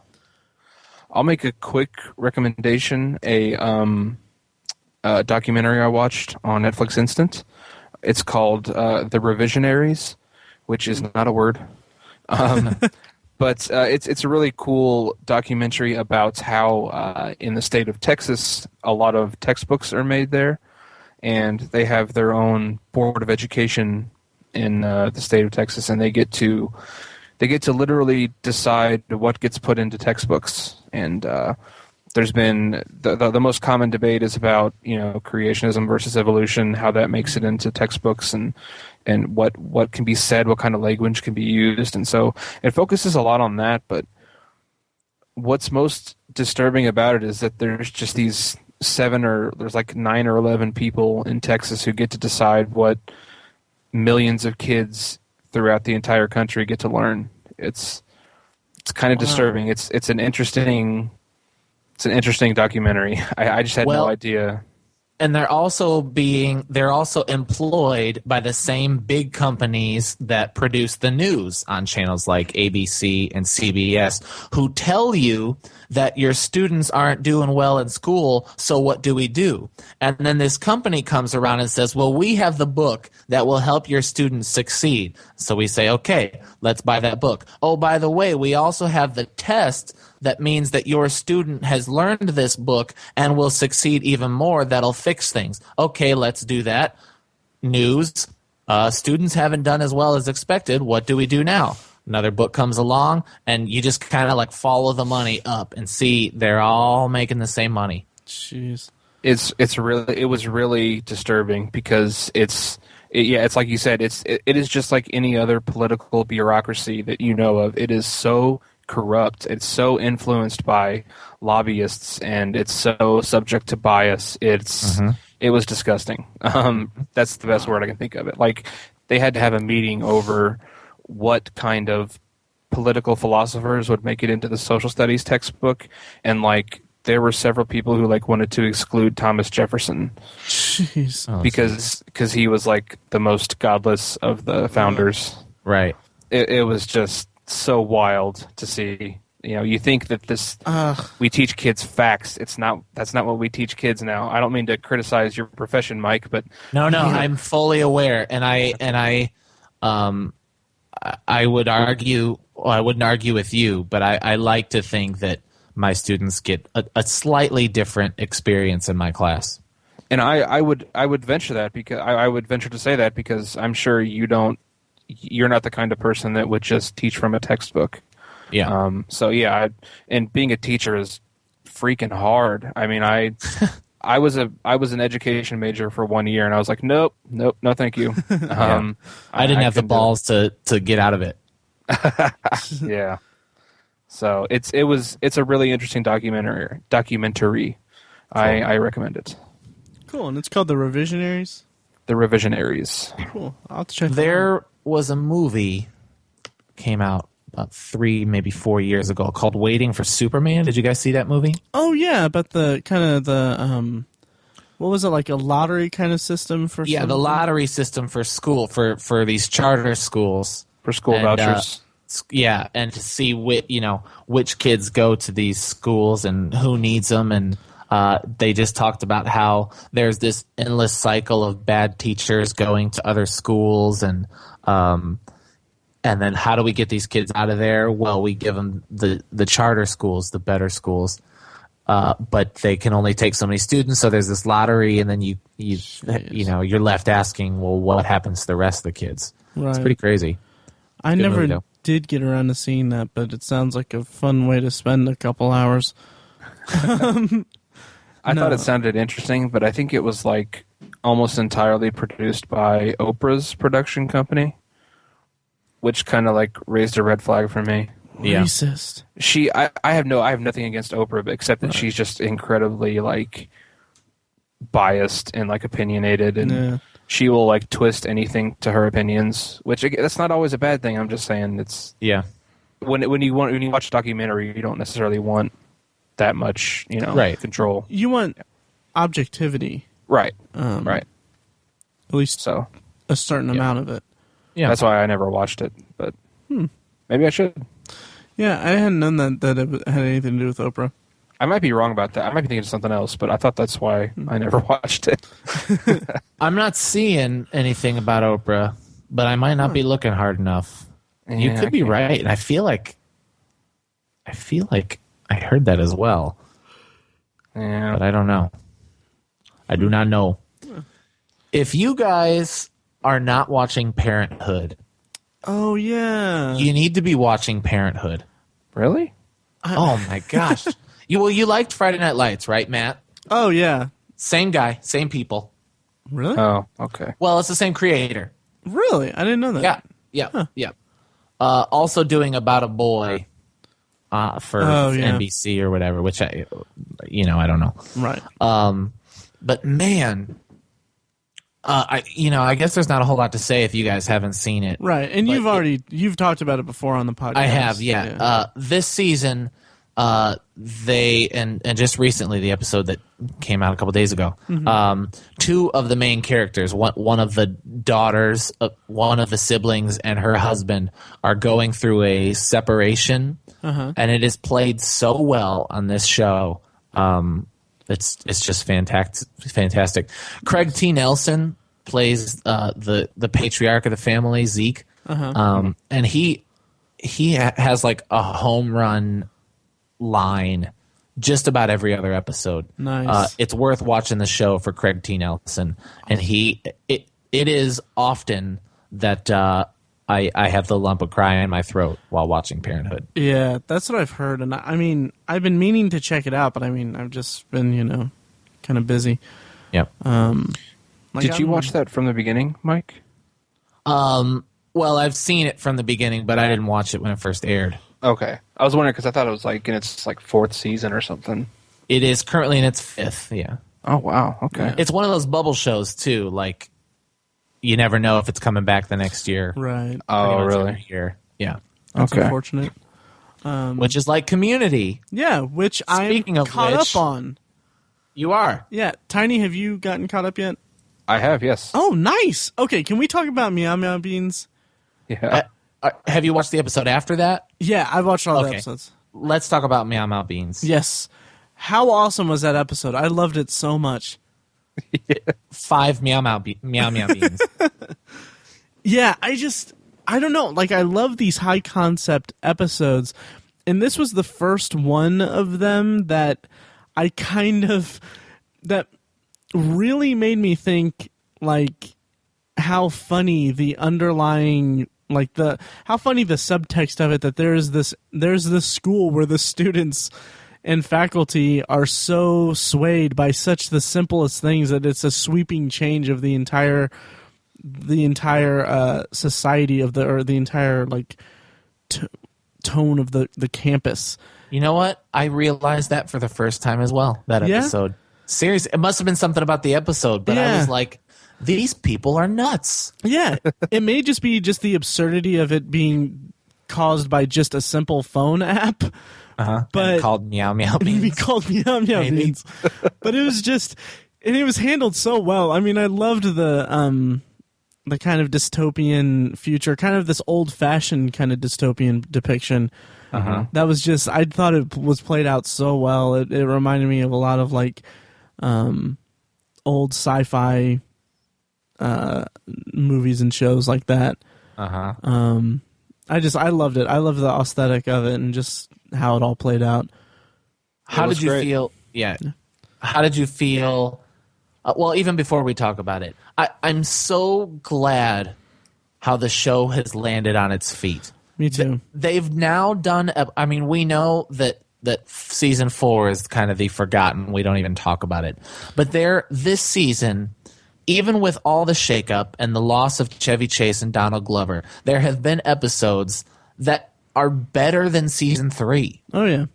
I'll make a quick recommendation. A documentary I watched on Netflix Instant. It's called The Revisionaries, which is not a word. But it's a really cool documentary about how in the state of Texas, a lot of textbooks are made there, and they have their own board of education in the state of Texas, and they get to literally decide what gets put into textbooks. And there's been the most common debate is about creationism versus evolution, how that makes it into textbooks, and what can be said, what kind of language can be used. And so it focuses a lot on that. But what's most disturbing about it is that there's just these 9 or 11 people in Texas who get to decide what millions of kids throughout the entire country get to learn. It's kind of disturbing. It's an interesting documentary. I just had no idea. And they're also employed by the same big companies that produce the news on channels like ABC and CBS, who tell you that your students aren't doing well in school, so what do we do? And then this company comes around and says, well, we have the book that will help your students succeed. So we say, okay, let's buy that book. Oh, by the way, we also have the test that means that your student has learned this book and will succeed even more. That'll fix things. Okay, let's do that. News. Students haven't done as well as expected. What do we do now? Another book comes along, and you just kind of like follow the money up and see they're all making the same money. Jeez. It was really disturbing because it's like you said, it is just like any other political bureaucracy that you know of. It is so corrupt. It's so influenced by lobbyists, and it's so subject to bias. It was disgusting. That's the best word I can think of it. Like, they had to have a meeting over what kind of political philosophers would make it into the social studies textbook, and like there were several people who like wanted to exclude Thomas Jefferson. Jeez. Because he was like the most godless of the founders. Right. It was just so wild to see. You know, you think that we teach kids facts. That's not what we teach kids now. I don't mean to criticize your profession, Mike, but no, I'm fully aware, and I would argue. Well, I wouldn't argue with you, but I like to think that my students get a slightly different experience in my class. And I would venture that because I would venture to say that because I'm sure you're not the kind of person that would just teach from a textbook. Yeah. So yeah, and being a teacher is freaking hard. I mean, I was an education major for 1 year, and I was like, nope, no, thank you. I didn't have the balls to get out of it. Yeah. So it's a really interesting documentary. I recommend it. Cool, and it's called The Revisionaries? The Revisionaries. Cool. I'll have to check There was a movie came out about 3, maybe 4 years ago called Waiting for Superman. Did you guys see that movie? Oh, yeah, about the kind of the, what was it, like a lottery kind of system for Yeah, something? the lottery system for school, for these charter schools. For school vouchers. Yeah, and to see which kids go to these schools and who needs them, and they just talked about how there's this endless cycle of bad teachers going to other schools, and then how do we get these kids out of there? Well, we give them the charter schools, the better schools, but they can only take so many students. So there's this lottery, and then you're left asking, well, what happens to the rest of the kids? Right. It's pretty crazy. I Good never movie, though. did get around to seeing that, but it sounds like a fun way to spend a couple hours. I thought it sounded interesting, but I think it was like almost entirely produced by Oprah's production company, which kind of like raised a red flag for me. Yeah. Racist. I have nothing against Oprah, but except that she's just incredibly like biased and like opinionated, and she will like twist anything to her opinions, which that's not always a bad thing. I'm just saying it's when you watch a documentary, you don't necessarily want that much control. You want objectivity, right? At least so a certain amount of it. Yeah, that's why I never watched it, but maybe I should. Yeah, I hadn't known that it had anything to do with Oprah. I might be wrong about that. I might be thinking of something else, but I thought that's why I never watched it. I'm not seeing anything about Oprah, but I might not be looking hard enough. You could be right, and I feel like I heard that as well. Yeah, but I don't know. I do not know. If you guys are not watching Parenthood, oh yeah, you need to be watching Parenthood. Really? Oh my gosh! You liked Friday Night Lights, right, Matt? Oh yeah, same guy, same people. Really? Oh, okay. Well, it's the same creator. Really? I didn't know that. Yeah. Also doing About a Boy for NBC or whatever, which I don't know. Right. But man, I guess there's not a whole lot to say if you guys haven't seen it. Right, and you've talked about it before on the podcast. I have, yeah. This season, they and just recently, the episode that came out a couple days ago, two of the main characters, one of the daughters, one of the siblings, and her husband are going through a separation, and it is played so well on this show. It's just fantastic. Craig T. Nelson plays the patriarch of the family, Zeke, and he has like a home run line just about every other episode. Nice. It's worth watching the show for Craig T. Nelson, and it is often that I have the lump of cry in my throat while watching Parenthood. Yeah, that's what I've heard, and I mean, I've been meaning to check it out, but I mean, I've just been, kind kind of busy. Yep. Did you watch that from the beginning, Mike? Well, I've seen it from the beginning, but I didn't watch it when it first aired. Okay. I was wondering because I thought it was like in its like 4th season or something. It is currently in its 5th, yeah. Oh, wow. Okay. Yeah. It's one of those bubble shows, too. Like, you never know if it's coming back the next year. Right. Oh, really? Every year. Yeah. That's Okay. unfortunate. Which is like Community. Yeah, which Speaking I'm of caught which- up on. You are. Yeah. Tiny, have you gotten caught up yet? I have, yes. Oh, nice. Okay, can we talk about Meow Meow Beans? Yeah. Have you watched the episode after that? Yeah, I've watched all the Okay. episodes. Let's talk about Meow Meow Beans. Yes. How awesome was that episode? I loved it so much. 5 Meow Meow Beans. Yeah, I don't know. Like, I love these high concept episodes. And this was the first one of them that that really made me think, like, how funny the underlying, like, how funny the subtext of it, that there's this school where the students and faculty are so swayed by such the simplest things that it's a sweeping change of the entire society of the entire like tone of the campus. You know what? I realized that for the first time as well, that Yeah? episode. Seriously, it must have been something about the episode, but I Yeah. was like, these people are nuts. Yeah, it may just be just the absurdity of it being caused by just a simple phone app. But And called Meow Meow it'd be Beans. called Meow Meow Maybe. Beans. But it was just, and it was handled so well. I mean, I loved the kind of dystopian future, kind of this old-fashioned kind of dystopian depiction. That was just, I thought it was played out so well. It reminded me of a lot of like old sci-fi movies and shows like that. Uh-huh. I loved it. I loved the aesthetic of it and just how it all played out. How was did you great. feel? Yeah. How did you feel? Well, even before we talk about it, I'm so glad how the show has landed on its feet. Me too. They've now done. I mean, we know that season 4 is kind of the forgotten. We don't even talk about it. But this season, even with all the shakeup and the loss of Chevy Chase and Donald Glover, there have been episodes that are better than season 3. Oh yeah.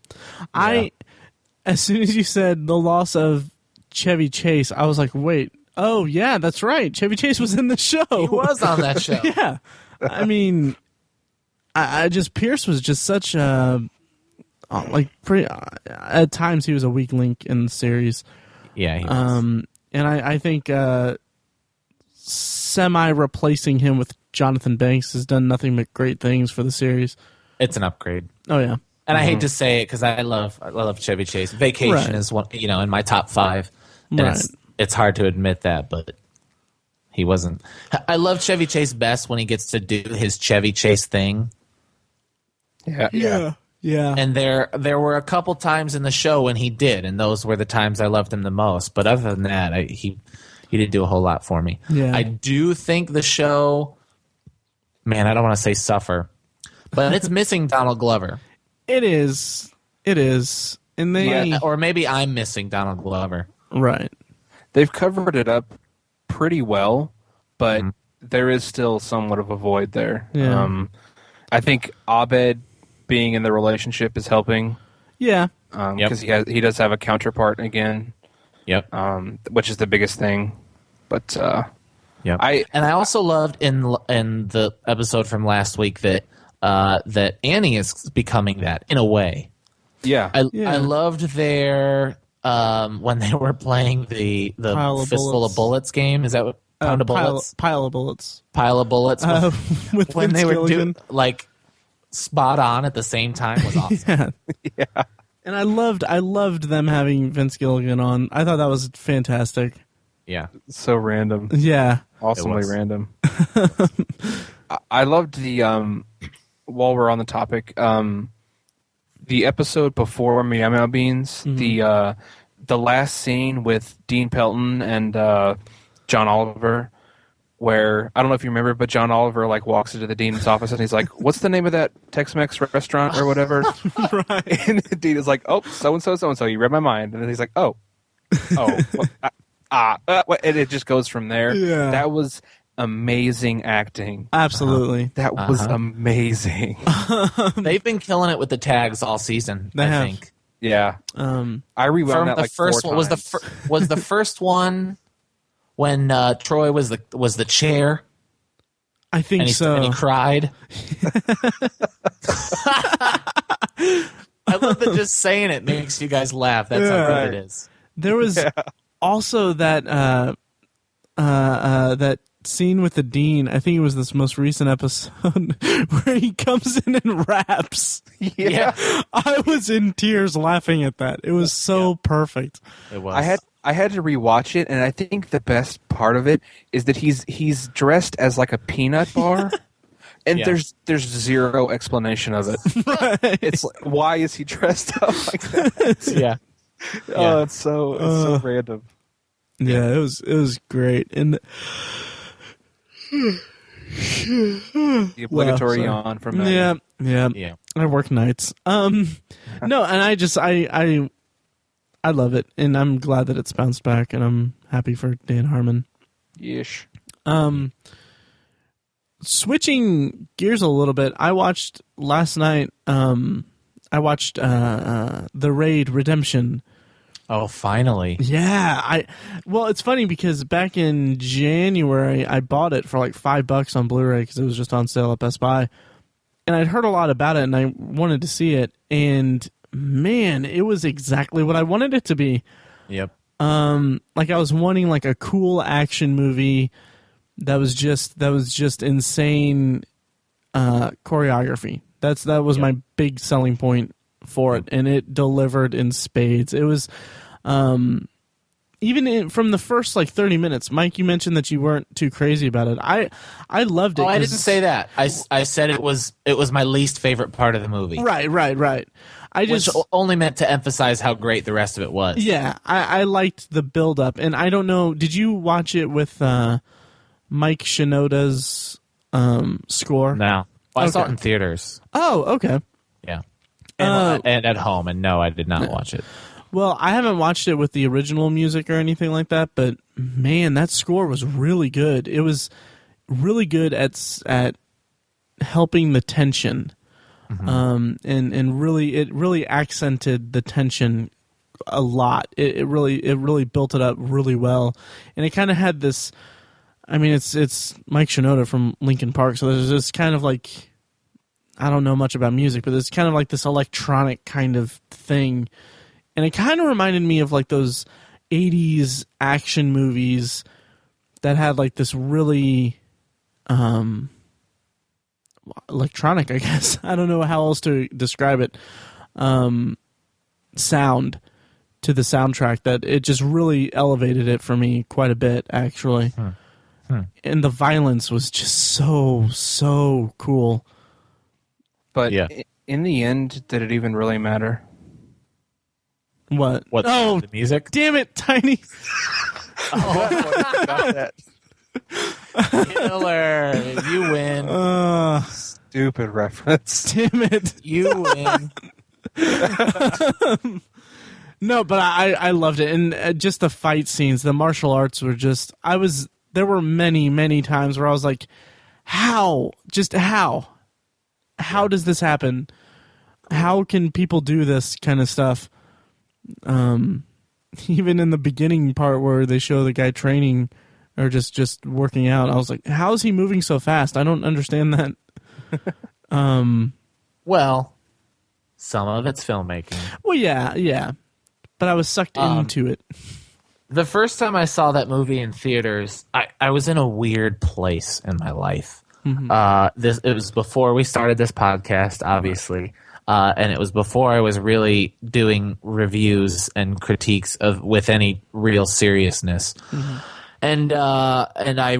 As soon as you said the loss of Chevy Chase, I was like, wait, oh yeah, that's right. Chevy Chase was in the show. He was on that show. Yeah. I mean, I just, Pierce was just such a, like, pretty, at times he was a weak link in the series. Yeah, he was. And I think semi-replacing him with Jonathan Banks has done nothing but great things for the series. It's an upgrade. Oh yeah. And I hate to say it because I love Chevy Chase. Vacation Right. is one, in my top 5. And Right. it's hard to admit that, but he wasn't. I love Chevy Chase best when he gets to do his Chevy Chase thing. Yeah. Yeah. And there were a couple times in the show when he did, and those were the times I loved him the most. But other than that, he didn't do a whole lot for me. Yeah. I do think the show, man, I don't want to say suffer, but it's missing Donald Glover. It is. And they Or maybe I'm missing Donald Glover. right. They've covered it up pretty well, but there is still somewhat of a void there. Yeah. I think Abed being in the relationship is helping Yeah. because he does have a counterpart again, Yep. which is the biggest thing. But Yep. I also loved in the episode from last week that Annie is becoming that in a way. yeah, I loved their when they were playing the Pile of fistful bullets. of bullets game. Is that what pound of bullets? Pile of bullets. Pile of bullets. With when Vince they were Gilligan. doing like spot on at the same time was awesome. Yeah. And I loved them having Vince Gilligan on. I thought that was fantastic. Yeah. so random, Yeah. awesomely was. random. I loved the while we're on the topic, the episode before Meow Meow Beans, the last scene with Dean Pelton and John Oliver, where I don't know if you remember, but John Oliver like walks into the dean's office and he's like, "What's the name of that Tex-Mex restaurant or whatever?" Right. And the dean is like, "Oh, so and so, so and so. You read my mind." And then he's like, "Oh." And it just goes from there. Yeah. That was amazing acting. Absolutely. That was amazing. They've been killing it with the tags all season. They I have. think. Yeah. I rewound that the like first 4 one was times. was the first one when Troy was the chair. I think And so. and he cried. I love that just saying it makes you guys laugh. That's how good it is. There was also that that scene with the dean. I think it was this most recent episode where he comes in and raps. Yeah. I was in tears laughing at that. It was so perfect. It was. I had to rewatch it, and I think the best part of it is that he's dressed as like a peanut bar, and there's zero explanation of it. Right. It's like, why is he dressed up like that? Yeah. Oh, it's so random. Yeah, it was great. And The obligatory sorry. yawn from Maggie. Yeah. I work nights. No, and I love it, and I'm glad that it's bounced back, and I'm happy for Dan Harmon. Yeesh. Switching gears a little bit, I watched last night. I watched The Raid Redemption. Oh, finally. Yeah, well, it's funny because back in January I bought it for like $5 on Blu-ray because it was just on sale at Best Buy, and I'd heard a lot about it and I wanted to see it, and man, it was exactly what I wanted it to be. Yep. Like I was wanting like a cool action movie that was just insane choreography. That was my big selling point for it, and it delivered in spades. It was from the first like 30 minutes. Mike, you mentioned that you weren't too crazy about it. I loved it. Oh, I didn't say that. I said it was my least favorite part of the movie. Right. I Which just only meant to emphasize how great the rest of it was. Yeah, I liked the build up, and I don't know. Did you watch it with Mike Shinoda's score? No. Well, I saw it Okay. in theaters. Oh, okay. Yeah. And at home, and no, I did not watch it. Well, I haven't watched it with the original music or anything like that, but man, that score was really good. It was really good at helping the tension, and really accented the tension a lot. It really built it up really well, and it kind of had this. I mean, it's Mike Shinoda from Linkin Park, so there's this kind of like, I don't know much about music, but it's kind of like this electronic kind of thing. And it kind of reminded me of like those 80s action movies that had like this really electronic, I guess. I don't know how else to describe it. Sound to the soundtrack that it just really elevated it for me quite a bit, actually. And the violence was just so cool. But in the end, did it even really matter? What? Oh, the music? Damn it, Tiny. Killer. You win. Stupid reference. Damn it. You win. No, but I loved it. And just the fight scenes, the martial arts were just, there were many times where I was like, how? Just how? How does this happen? How can people do this kind of stuff? Even in the beginning part where they show the guy training or just working out, I was like, how is he moving so fast? I don't understand that. Well, some of it's filmmaking. Well, yeah. But I was sucked into it. The first time I saw that movie in theaters, I was in a weird place in my life. It was before we started this podcast, obviously. And it was before I was really doing reviews and critiques with any real seriousness. And I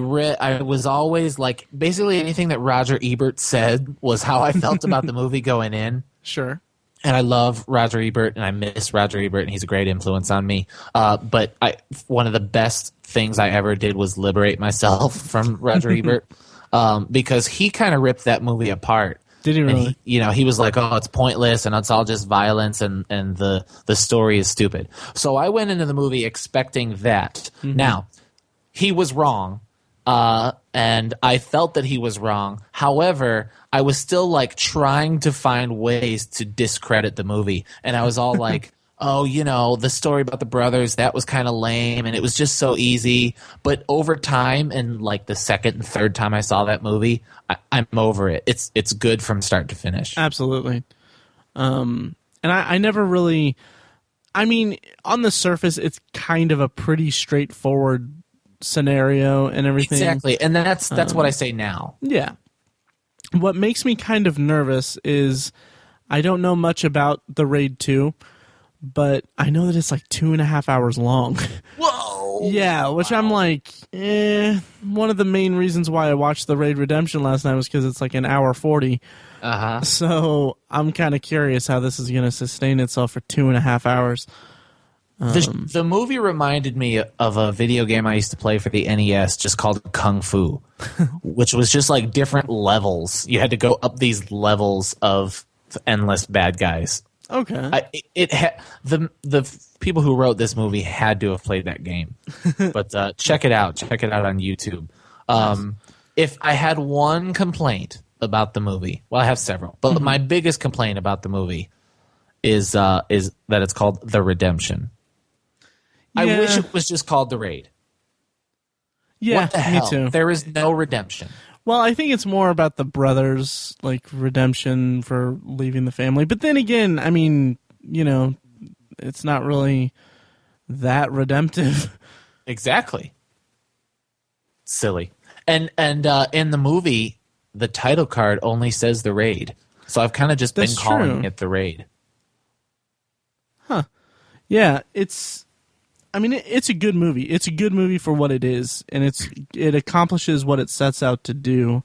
was always like, basically anything that Roger Ebert said was how I felt about the movie going in. Sure. And I love Roger Ebert, and I miss Roger Ebert, and he's a great influence on me. But one of the best things I ever did was liberate myself from Roger Ebert, because he kind of ripped that movie apart. Did he really? And he was like, "Oh, it's pointless, and it's all just violence, and the story is stupid." So I went into the movie expecting that. Mm-hmm. Now, he was wrong, and I felt that he was wrong. However, I was still like trying to find ways to discredit the movie, and I was all like, "Oh, the story about the brothers, that was kind of lame, and it was just so easy." But over time, and like the second and third time I saw that movie, I'm over it. It's good from start to finish. Absolutely. And I never really. I mean, on the surface, it's kind of a pretty straightforward scenario and everything. Exactly, and that's what I say now. Yeah. What makes me kind of nervous is I don't know much about the Raid 2. But I know that it's like 2.5 hours long. Whoa! Yeah, which I'm like, one of the main reasons why I watched the Raid Redemption last night was because it's like an hour 40. Uh-huh. So I'm kind of curious how this is going to sustain itself for 2.5 hours. The movie reminded me of a video game I used to play for the NES just called Kung Fu, which was just like different levels. You had to go up these levels of endless bad guys. Okay. The people who wrote this movie had to have played that game, but check it out. Check it out on YouTube. If I had one complaint about the movie, well, I have several, but my biggest complaint about the movie is that it's called The Redemption. Yeah. I wish it was just called The Raid. Yeah, what the hell? me too. There is no redemption. Well, I think it's more about the brothers, like redemption for leaving the family. But then again, I mean, it's not really that redemptive. Exactly. Silly. And in the movie, the title card only says The Raid. So I've kind of just been calling it The Raid. Huh. Yeah, it's a good movie. It's a good movie for what it is, and it accomplishes what it sets out to do,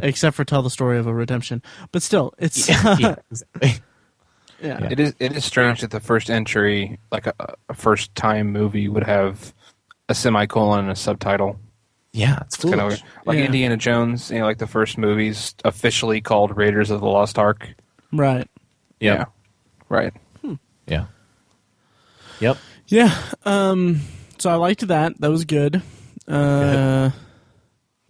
except for tell the story of a redemption. But still, it's exactly. Yeah. It is strange that the first entry, like a first time movie, would have a semicolon and a subtitle. Yeah, it's foolish. Kind of like Indiana Jones, like the first movie's officially called Raiders of the Lost Ark. Right. Yeah. Right. Yeah. Yep. Yeah. So I liked that. That was good. I've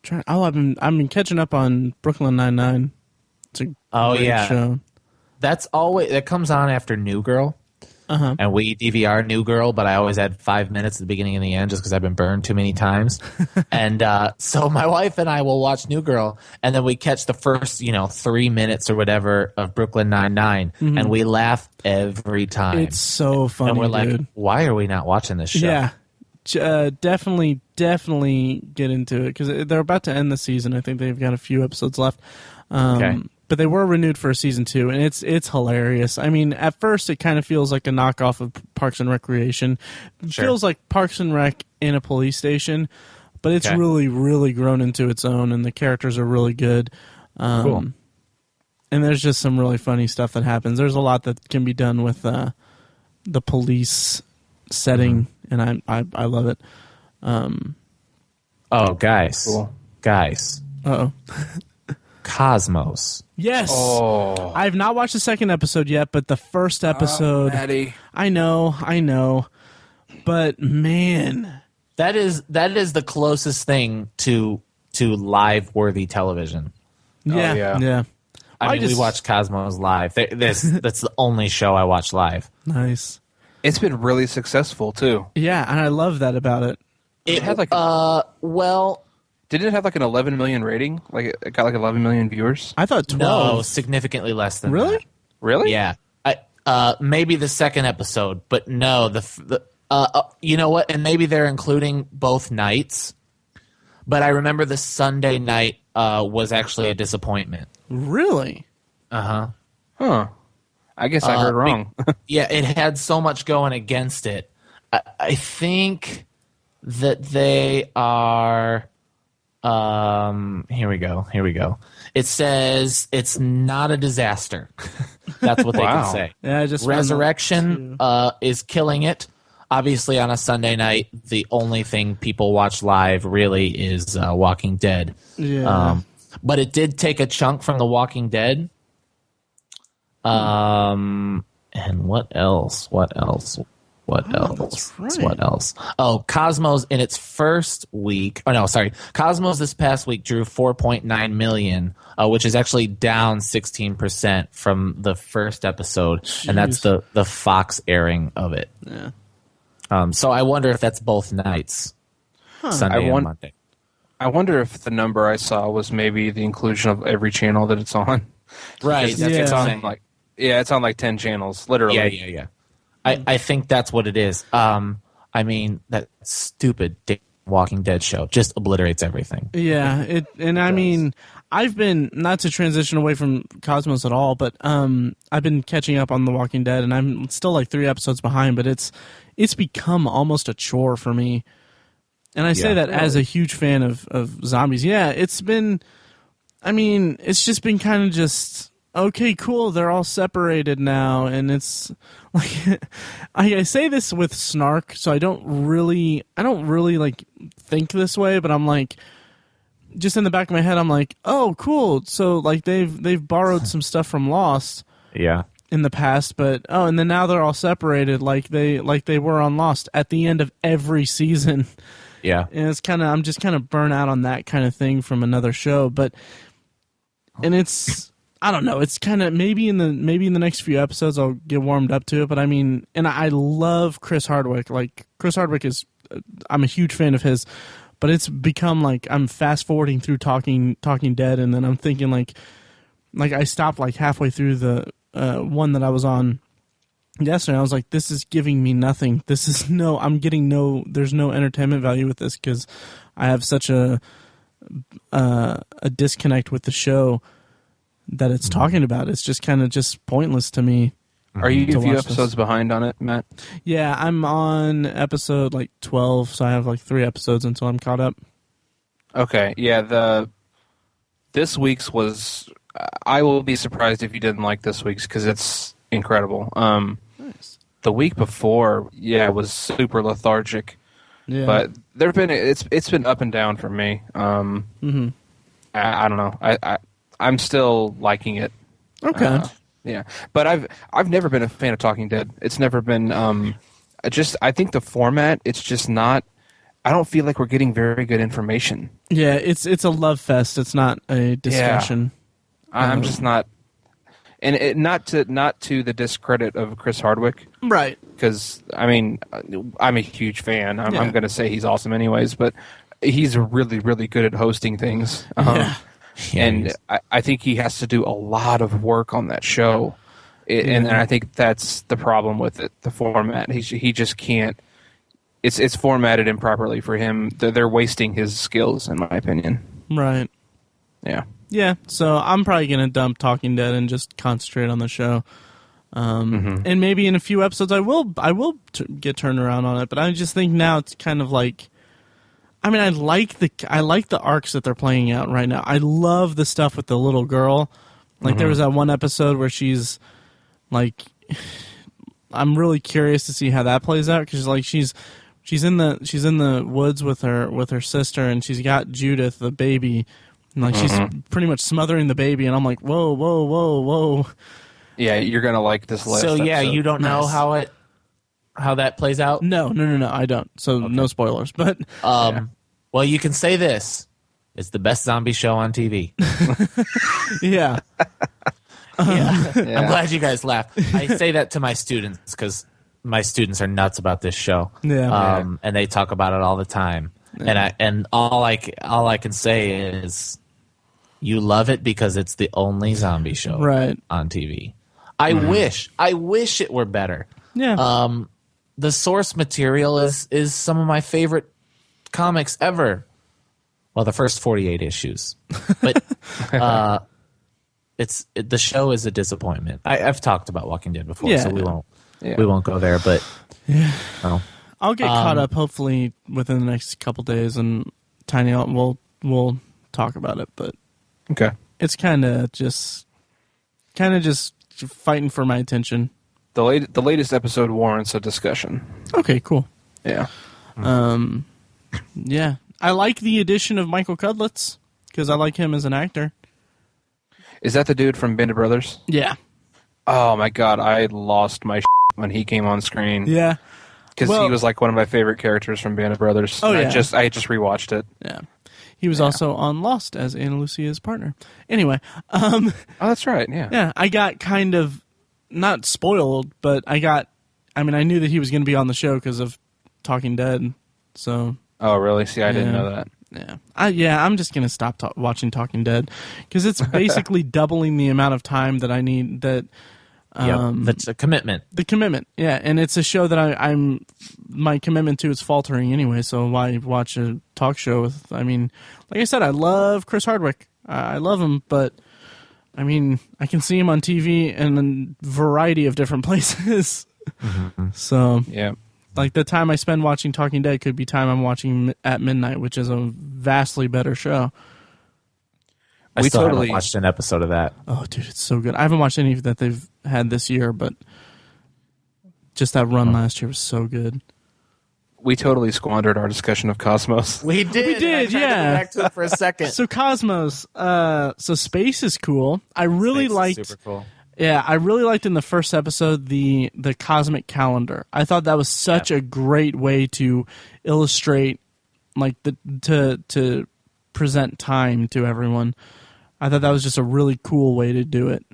been catching up on Brooklyn Nine-Nine. It's a great show. That comes on after New Girl. And we DVR New Girl, but I always add 5 minutes at the beginning and the end just because I've been burned too many times. And so my wife and I will watch New Girl, and then we catch the first 3 minutes or whatever of Brooklyn Nine-Nine, and we laugh every time. It's so funny, and we're like, dude. why are we not watching this show? Yeah, definitely get into it because they're about to end the season. I think they've got a few episodes left. Okay. But they were renewed for season 2, and it's hilarious. I mean, at first it kind of feels like a knockoff of Parks and Recreation. It feels like Parks and Rec in a police station, but it's really, really grown into its own, and the characters are really good. Cool. And there's just some really funny stuff that happens. There's a lot that can be done with the police setting, and I love it. Guys. Cool. Guys. Uh-oh. Cosmos. Yes. Oh. I've not watched the second episode yet, but the first episode. Maddie. I know. But man, That is the closest thing to live worthy television. yeah. I mean, we watch Cosmos live. That's the only show I watch live. Nice. It's been really successful too. Yeah, and I love that about it. It had like didn't it have like an 11 million rating? Like it got like 11 million viewers? I thought 12. No, significantly less than Really? that. Really? Yeah. Maybe the second episode, but no. You know what? And maybe they're including both nights. But I remember the Sunday night was actually a disappointment. Really? Uh-huh. Huh. I guess I heard wrong. Yeah, it had so much going against it. I think that they are... Here we go. It says it's not a disaster. That's what they can say. Yeah, I just Resurrection is killing it. Obviously, on a Sunday night, the only thing people watch live really is Walking Dead. Yeah. But it did take a chunk from The Walking Dead. And what else? What else? Right. What else? Oh, Cosmos in its first week. Oh, no, sorry. Cosmos this past week drew 4.9 million, which is actually down 16% from the first episode. Jeez. And that's the Fox airing of it. Yeah. So I wonder if that's both nights, Sunday and Monday. I wonder if the number I saw was maybe the inclusion of every channel that it's on. Right. Because it's on it's on like 10 channels, literally. Yeah. I think that's what it is. I mean, that stupid Walking Dead show just obliterates everything. Yeah, I mean, I've been, not to transition away from Cosmos at all, but I've been catching up on The Walking Dead, and I'm still like 3 episodes behind, but it's become almost a chore for me. And I say that as a huge fan of zombies. Yeah, it's been, I mean, it's just been kind of just, okay, cool, they're all separated now, and it's like, I say this with snark, so I don't really like think this way, but I'm like, just in the back of my head, I'm like, oh, cool, so like they've borrowed some stuff from Lost, in the past, but and then now they're all separated, like they were on Lost at the end of every season. Yeah, and it's kind of, I'm just kind of burnt out on that kind of thing from another show, and it's, I don't know. It's kind of maybe in the next few episodes I'll get warmed up to it. But I mean, and I love Chris Hardwick. Like Chris Hardwick is, I'm a huge fan of his. But it's become like I'm fast forwarding through Talking Dead, and then I'm thinking like I stopped like halfway through the one that I was on yesterday. I was like, this is giving me nothing. This is I'm getting there's no entertainment value with this because I have such a disconnect with the show that it's talking about. It's just kind of just pointless to me. Are you a few episodes behind on it, Matt? Yeah, I'm on episode like 12, so I have like 3 episodes until I'm caught up. Okay, yeah, this week's was, I will be surprised if you didn't like this week's because it's incredible. Nice. The week before, was super lethargic. Yeah. But it's been up and down for me. I don't know. I'm still liking it. Okay. Yeah, but I've never been a fan of Talking Dead. It's never been. I think the format. It's just not. I don't feel like we're getting very good information. Yeah, it's a love fest. It's not a discussion. Yeah. I'm just not. And not to the discredit of Chris Hardwick, right? Because I mean, I'm a huge fan. I'm going to say he's awesome, anyways. But he's really, really good at hosting things. And I think he has to do a lot of work on that show, and I think that's the problem with it. The format, he just can't. It's formatted improperly for him. They're wasting his skills, in my opinion. Right. Yeah. Yeah. So I'm probably gonna dump Talking Dead and just concentrate on the show. And maybe in a few episodes I will get turned around on it. But I just think now it's kind of like. I mean, I like the arcs that they're playing out right now. I love the stuff with the little girl. Like there was that one episode where she's like, I'm really curious to see how that plays out because like she's in the woods with her sister and she's got Judith the baby and like she's pretty much smothering the baby and I'm like whoa. Yeah, you're gonna like this last. So yeah, episode. you don't know how that plays out? No, I don't. So no spoilers. But well, you can say this: it's the best zombie show on TV. Yeah. I'm glad you guys laughed. I say that to my students because my students are nuts about this show. Yeah. And they talk about it all the time. Yeah. And all I can say is, you love it because it's the only zombie show on TV. I wish it were better. Yeah. The source material is some of my favorite comics ever. Well, the first 48 issues, but the show is a disappointment. I've talked about Walking Dead before, so we won't go there. But I'll get caught up hopefully within the next couple days, and Tiny we'll talk about it. But okay, it's kind of just fighting for my attention. The latest episode warrants a discussion. Okay, cool. Yeah. Yeah. I like the addition of Michael Cudlitz because I like him as an actor. Is that the dude from Band of Brothers? Yeah. Oh my god, I lost my when he came on screen. Yeah. Because he was like one of my favorite characters from Band of Brothers. Oh, and yeah. I just rewatched it. Yeah. He was also on Lost as Ana Lucia's partner. Anyway. Oh, that's right, yeah. Yeah, I got kind of, not spoiled, but I knew that he was going to be on the show because of Talking Dead. So. Oh, really? See, I didn't know that. Yeah. I'm just going to stop watching Talking Dead because it's basically doubling the amount of time that I need that. That's a commitment. The commitment, yeah, and it's a show that my commitment to is faltering anyway. So why watch a talk show with? I mean, like I said, I love Chris Hardwick. I love him, but I mean, I can see him on TV in a variety of different places. Mm-hmm. So yeah, like the time I spend watching Talking Dead could be time I'm watching at midnight, which is a vastly better show. I still haven't watched an episode of that. Oh, dude, it's so good. I haven't watched any that they've had this year, but just that run last year was so good. We totally squandered our discussion of Cosmos. We did, yeah. To go back to it for a second. So Cosmos, so space is cool. I really liked. Super cool. Yeah, I really liked in the first episode the cosmic calendar. I thought that was such a great way to illustrate, like to present time to everyone. I thought that was just a really cool way to do it.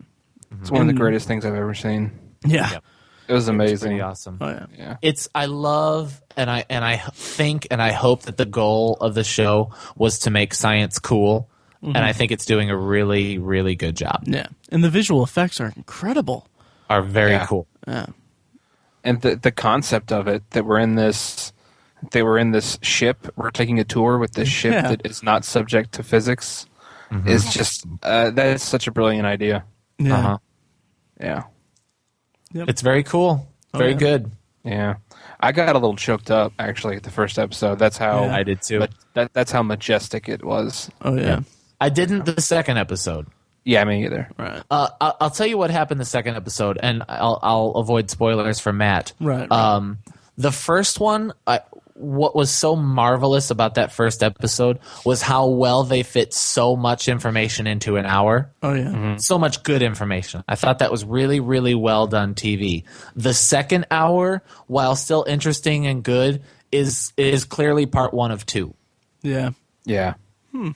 It's one of the greatest things I've ever seen. Yeah. Yep. It was amazing. It's pretty awesome. Oh yeah. I love and I think and I hope that the goal of the show was to make science cool, and I think it's doing a really, really good job. Yeah. And the visual effects are incredible. Are very cool. Yeah. And the concept of it, that they were in this ship, we're taking a tour with this ship that is not subject to physics, is just that is such a brilliant idea. Yeah. Uh-huh. Yeah. Yep. It's very cool. Very good. Yeah. I got a little choked up actually at the first episode. That's how I did too. That's how majestic it was. Oh yeah. I didn't the second episode. Yeah, me either. Right. I'll tell you what happened the second episode, and I'll avoid spoilers for Matt. Right. The first one, what was so marvelous about that first episode was how well they fit so much information into an hour. Oh yeah. So much good information. I thought that was really, really well done TV. The second hour, while still interesting and good, is clearly part one of two. Yeah. Yeah.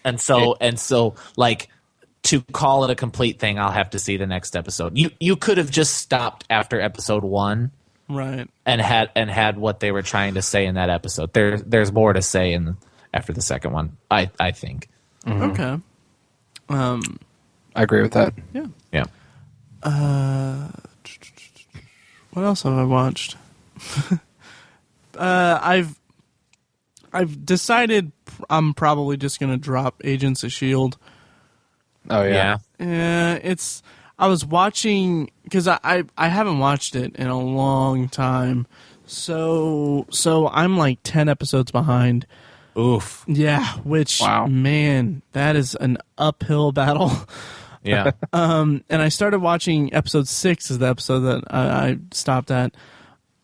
And so like, to call it a complete thing, I'll have to see the next episode. You could have just stopped after episode one. Right. And had what they were trying to say in that episode. There's more to say after the second one, I think. Okay. I agree with that. Yeah. Yeah. What else have I watched? I've decided I'm probably just gonna drop Agents of S.H.I.E.L.D. Oh yeah. Yeah, I was watching because I haven't watched it in a long time, so I'm like 10 episodes behind. Oof. Yeah, which man, that is an uphill battle. Yeah. And I started watching episode 6 is the episode that I stopped at,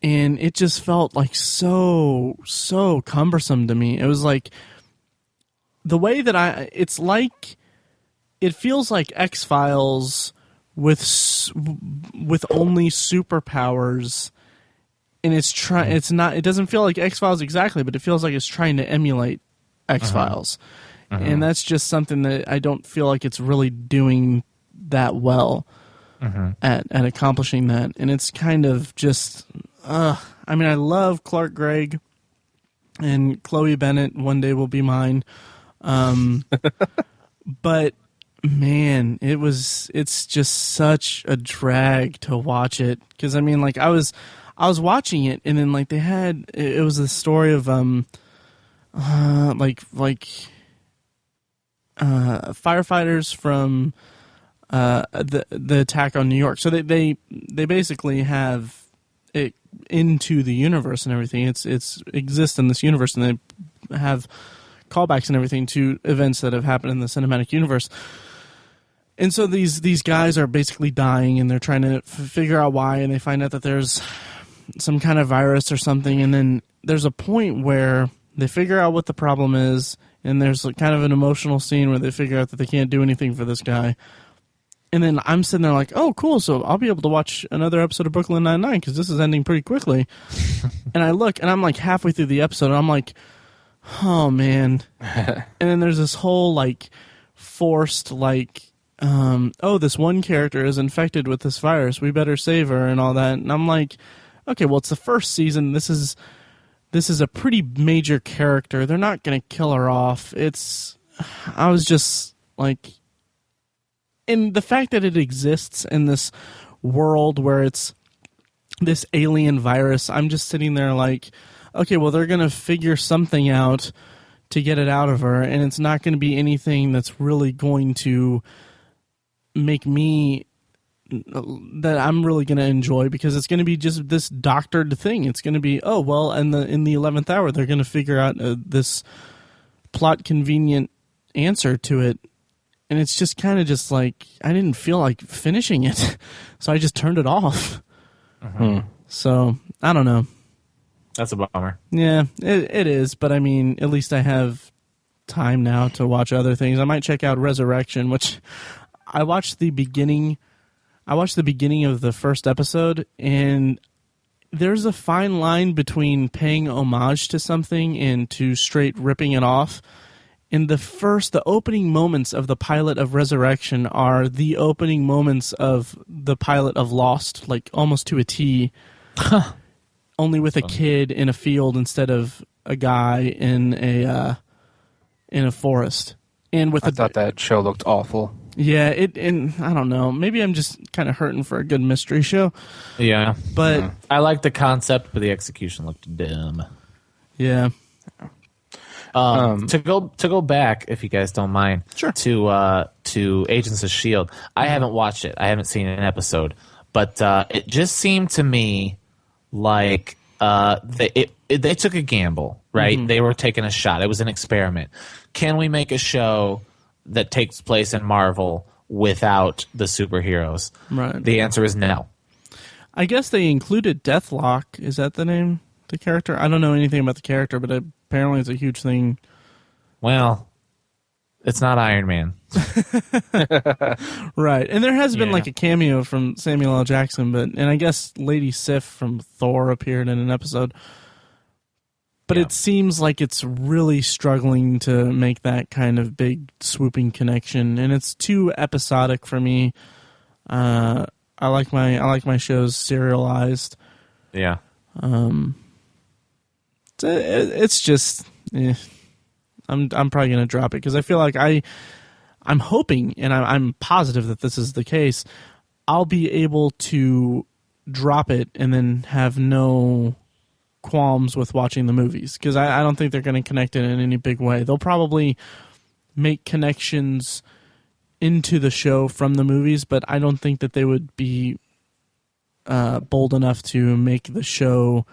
and it just felt like so cumbersome to me. It was like the way that it's like it feels like X-Files with only superpowers, and it doesn't feel like X-Files exactly, but it feels like it's trying to emulate X-Files. And that's just something that I don't feel like it's really doing that well at accomplishing that. And it's kind of just I mean, I love Clark Gregg and Chloe Bennett, One Day Will Be Mine. But man, it's just such a drag to watch it, because I mean, like I was watching it, and then like it was the story of firefighters from the attack on New York. So they basically have it into the universe and everything. It's exists in this universe, and they have callbacks and everything to events that have happened in the cinematic universe. And so these guys are basically dying, and they're trying to figure out why, and they find out that there's some kind of virus or something, and then there's a point where they figure out what the problem is, and there's like kind of an emotional scene where they figure out that they can't do anything for this guy. And then I'm sitting there like, oh, cool, so I'll be able to watch another episode of Brooklyn Nine-Nine because this is ending pretty quickly. And I look, and I'm like halfway through the episode, and I'm like, oh, man. And then there's this whole, like, forced, like, this one character is infected with this virus. We better save her and all that. And I'm like, okay, well, it's the first season. This is a pretty major character. They're not going to kill her off. I was just, like... And the fact that it exists in this world where it's this alien virus, I'm just sitting there like, okay, well, they're going to figure something out to get it out of her, and it's not going to be anything that's really going to make me that I'm really going to enjoy, because it's going to be just this doctored thing. It's going to be, oh, well, in the 11th hour, they're going to figure out this plot convenient answer to it. And it's just kind of just like, I didn't feel like finishing it, so I just turned it off. Mm-hmm. So, I don't know. That's a bummer. Yeah, it is, but I mean, at least I have time now to watch other things. I might check out Resurrection, which I watched the beginning of the first episode, and there's a fine line between paying homage to something and to straight ripping it off. In the opening moments of the pilot of Resurrection are the opening moments of the pilot of Lost, like almost to a T. Only with a kid in a field instead of a guy in a forest. And I thought that show looked awful. Yeah, and I don't know. Maybe I'm just kind of hurting for a good mystery show. Yeah, but I like the concept, but the execution looked dumb. Yeah. To go back, if you guys don't mind, sure. to Agents of S.H.I.E.L.D. I haven't watched it. I haven't seen an episode, but it just seemed to me like they took a gamble, right? Mm-hmm. They were taking a shot. It was an experiment. Can we make a show that takes place in Marvel without the superheroes? Right. The answer is no. I guess they included Deathlock. Is that the name? The character? I don't know anything about the character, but apparently it's a huge thing. Well, it's not Iron Man. Right. And there has been like a cameo from Samuel L. Jackson, and I guess Lady Sif from Thor appeared in an episode. But it seems like it's really struggling to make that kind of big swooping connection, and it's too episodic for me. I like my shows serialized. Yeah. It's just, I'm probably gonna drop it because I feel like I'm hoping and I'm positive that this is the case. I'll be able to drop it and then have no qualms with watching the movies, because I don't think they're going to connect it in any big way. They'll probably make connections into the show from the movies, but I don't think that they would be bold enough to make the show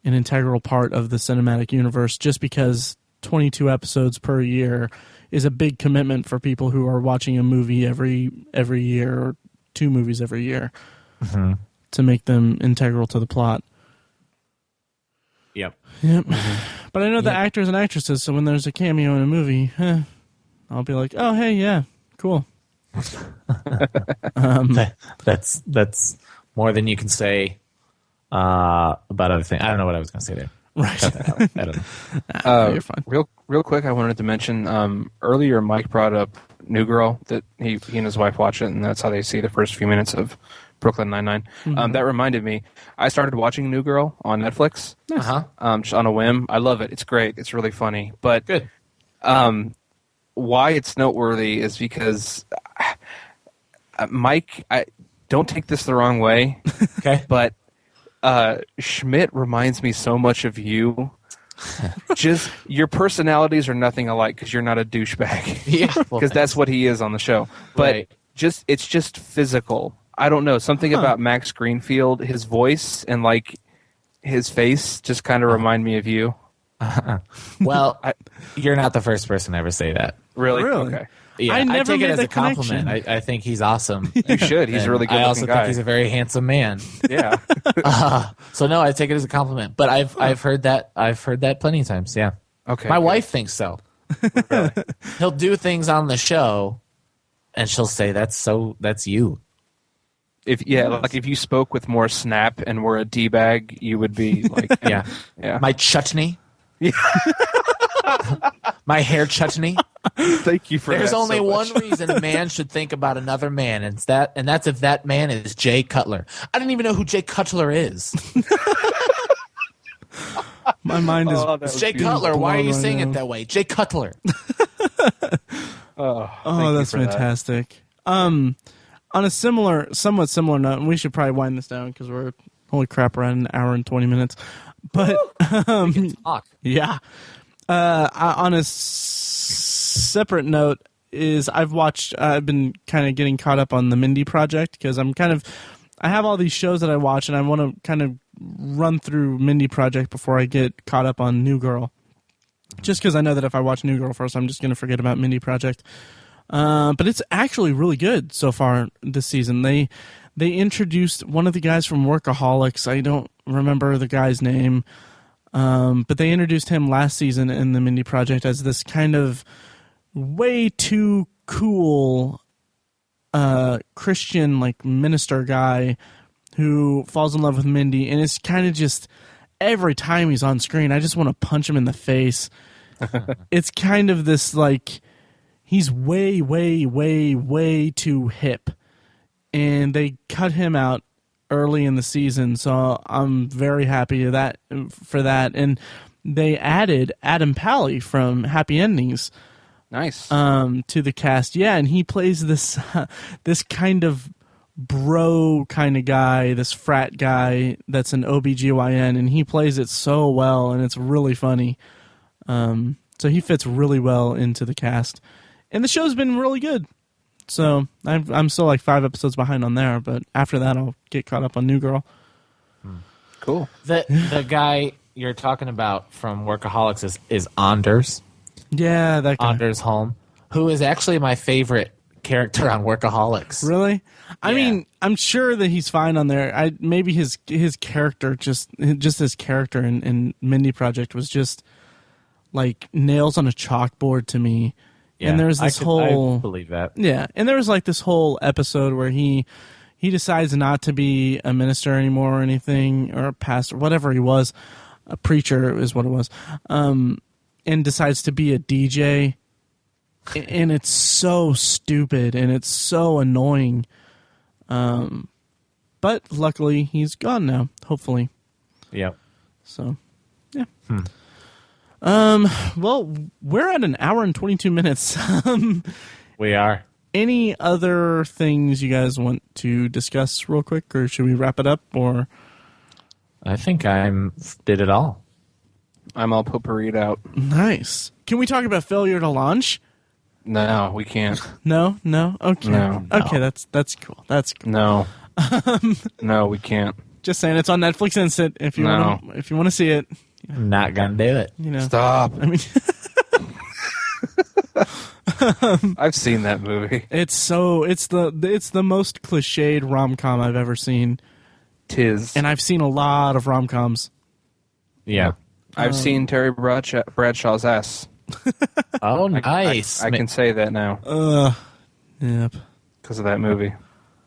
an integral part of the cinematic universe, just because 22 episodes per year is a big commitment for people who are watching a movie every year, or 2 movies every year, to make them integral to the plot. Yep. Mm-hmm. But I know the actors and actresses, so when there's a cameo in a movie, I'll be like, oh, hey, yeah, cool. That's more than you can say about other things. I don't know what I was going to say there. Right. Cut that out. I don't know. You're fine. Real quick, I wanted to mention earlier Mike brought up New Girl, that he and his wife watch it, and that's how they see the first few minutes of Brooklyn Nine-Nine. Mm-hmm. That reminded me, I started watching New Girl on Netflix. Just on a whim. I love it. It's great. It's really funny. But good. Why it's noteworthy is because Mike, don't take this the wrong way. Okay. But Schmidt reminds me so much of you. Just your personalities are nothing alike because you're not a douchebag. Yeah, because that's what he is on the show. But it's just physical. I don't know, something about Max Greenfield, his voice and like his face just kind of remind me of you. Well, you're not the first person to ever say that. Really? Okay. Yeah, I never take it made as the a compliment. connection. I think he's awesome. You should. He's a really good I also looking guy. think he's a very handsome man. Yeah. So no, I take it as a compliment. But I've heard that plenty of times. Yeah. Okay. My wife thinks so. Really? He'll do things on the show, and she'll say, "That's you." Like if you spoke with more snap and were a D-bag, you would be like, Yeah. My chutney. Yeah. My hair chutney. Thank you for There's that only so one much. reason a man should think about another man, and that's if that man is Jay Cutler. I didn't even know who Jay Cutler is. My mind is. It's Jay Cutler. Why are you saying it that way? Jay Cutler. Oh, that's fantastic. On a somewhat similar note, and we should probably wind this down because we're holy crap, around an hour and 20 minutes. But yeah, on a separate note, I've been kind of getting caught up on the Mindy Project because I have all these shows that I watch, and I want to kind of run through Mindy Project before I get caught up on New Girl. Just because I know that if I watch New Girl first, I'm just going to forget about Mindy Project. But it's actually really good so far this season. They introduced one of the guys from Workaholics. I don't remember the guy's name, but they introduced him last season in the Mindy Project as this kind of way too cool Christian like minister guy who falls in love with Mindy, and it's kind of just every time he's on screen, I just want to punch him in the face. It's kind of this like he's way, way, way, way too hip, and they cut him out early in the season, so I'm very happy for that. And they added Adam Pally from Happy Endings. Nice. To the cast. Yeah, and he plays this this kind of bro kind of guy, this frat guy that's an OBGYN, and he plays it so well, and it's really funny. So he fits really well into the cast. And the show's been really good. So I'm still like 5 episodes behind on there, but after that I'll get caught up on New Girl. Cool. The guy you're talking about from Workaholics is Anders. Yeah, that guy. Anders Holm, who is actually my favorite character on Workaholics. Really? I Yeah. mean, I'm sure that he's fine on there. Maybe his character, just his character in Mindy Project was just like nails on a chalkboard to me. Yeah, and there's this whole I believe that. Yeah, and there was like this whole episode where he decides not to be a minister anymore or anything, or a pastor, whatever he was, a preacher is what it was, and decides to be a DJ. And it's so stupid and it's so annoying. But luckily he's gone now, hopefully. Yep. So, yeah. Well, we're at an hour and 22 minutes. We are. Any other things you guys want to discuss real quick, or should we wrap it up? Or I think did it all. I'm all potpourried out. Nice. Can we talk about failure to launch? No, we can't. No? Okay. No. Okay, that's cool. That's cool. No. No, we can't. Just saying, it's on Netflix Instant if you want to see it. I'm not gonna do it. You know. Stop. I mean, I've seen that movie. it's the most cliched rom-com I've ever seen. Tis. And I've seen a lot of rom-coms. Yeah. I've seen Terry Bradshaw's ass. Oh, nice. I can say that now Yep. because of that movie.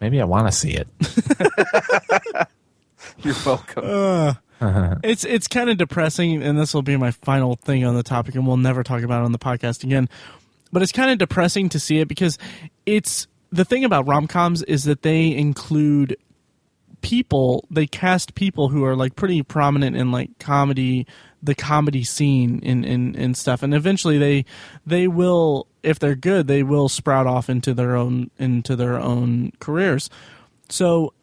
Maybe I want to see it. You're welcome. It's kind of depressing, and this will be my final thing on the topic, and we'll never talk about it on the podcast again. But it's kind of depressing to see it because it's the thing about rom-coms is that they include people, they cast people who are like pretty prominent in like the comedy scene and stuff, and eventually they will, if they're good, they will sprout off into their own careers. So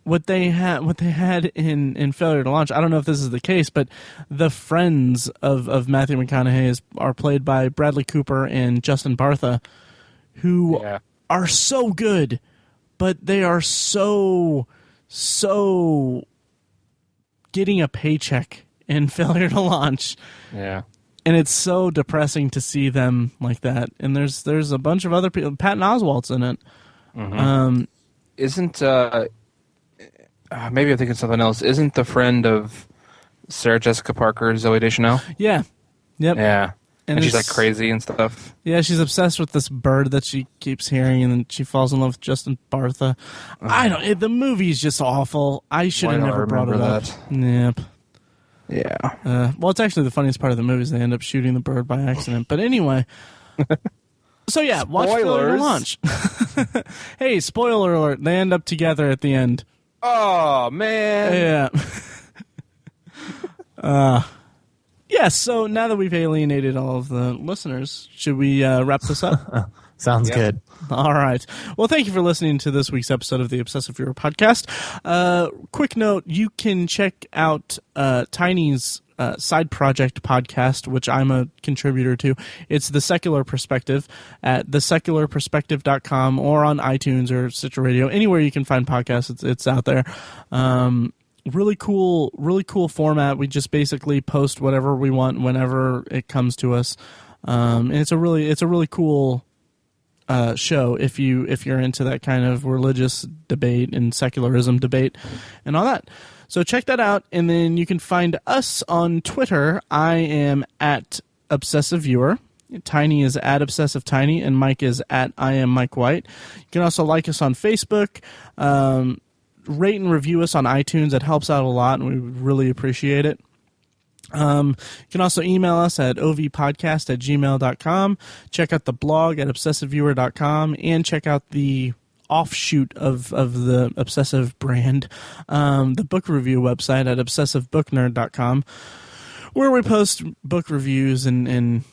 what they had in Failure to Launch, I don't know if this is the case, but the friends of Matthew McConaughey are played by Bradley Cooper and Justin Bartha, who are so good, but they are so getting a paycheck in Failure to Launch. Yeah. And it's so depressing to see them like that. And there's a bunch of other people. Patton Oswalt's in it. Mm-hmm. Isn't maybe I'm thinking something else. Isn't the friend of Sarah Jessica Parker Zoe Deschanel? Yeah. Yep. Yeah. And she's like crazy and stuff. Yeah, she's obsessed with this bird that she keeps hearing, and then she falls in love with Justin Bartha. The movie's just awful. I should have never brought it up. Yep. Yeah. Well, it's actually the funniest part of the movie is they end up shooting the bird by accident. But anyway. So yeah, watch Failure to Launch. Hey, spoiler alert, they end up together at the end. Oh, man. Yeah. Yes, so now that we've alienated all of the listeners, should we wrap this up? Sounds good. All right. Well, thank you for listening to this week's episode of the Obsessive Viewer podcast. Quick note, you can check out Tiny's side project podcast, which I'm a contributor to. It's The Secular Perspective at thesecularperspective.com or on iTunes or Stitcher Radio. Anywhere you can find podcasts, it's out there. Really cool format. We just basically post whatever we want whenever it comes to us. And it's a really cool show if you're into that kind of religious debate and secularism debate and all that. So check that out, and then you can find us on Twitter. I am at Obsessive Viewer. Tiny is at Obsessive Tiny, and Mike is at I am Mike White. You can also like us on Facebook. Rate and review us on iTunes. It helps out a lot, and we really appreciate it. You can also email us at ovpodcast@gmail.com. Check out the blog at obsessiveviewer.com, and check out the offshoot of the Obsessive brand, the book review website at obsessivebooknerd.com, where we post book reviews and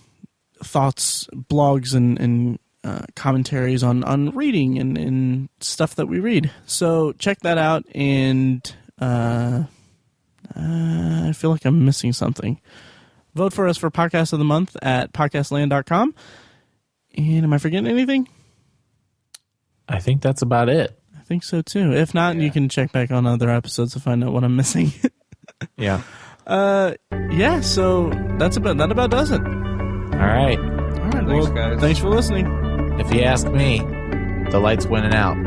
thoughts, blogs, and commentaries on reading and stuff that we read. So check that out, and I feel like I'm missing something. Vote for us for Podcast of the Month at podcastland.com. And am I forgetting anything? I think that's about it. I think so too. If not, you can check back on other episodes to find out what I'm missing. Yeah. So that about does it. All right. Thanks, guys. Thanks for listening. If you ask me, the light's winning out.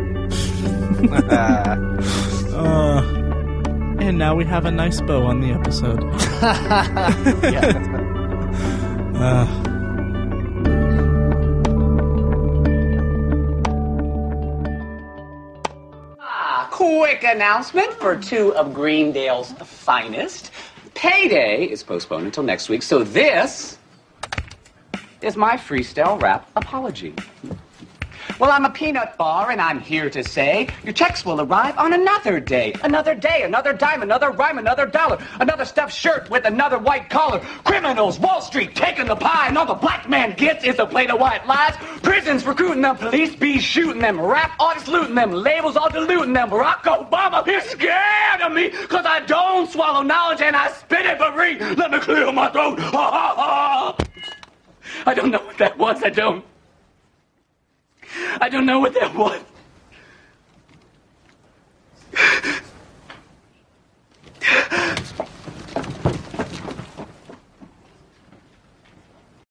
And now we have a nice bow on the episode. Quick announcement for two of Greendale's finest. Payday is postponed until next week, so this is my freestyle rap apology. Well, I'm a peanut bar, and I'm here to say your checks will arrive on another day. Another day, another dime, another rhyme, another dollar. Another stuffed shirt with another white collar. Criminals, Wall Street, taking the pie, and all the black man gets is a plate of white lies. Prisons recruiting them, police be shooting them. Rap artists looting them, labels all diluting them. Barack Obama is scared of me, because I don't swallow knowledge and I spit it for free. Let me clear my throat. Ha, ha, ha. I don't know what that was, I don't know what that was.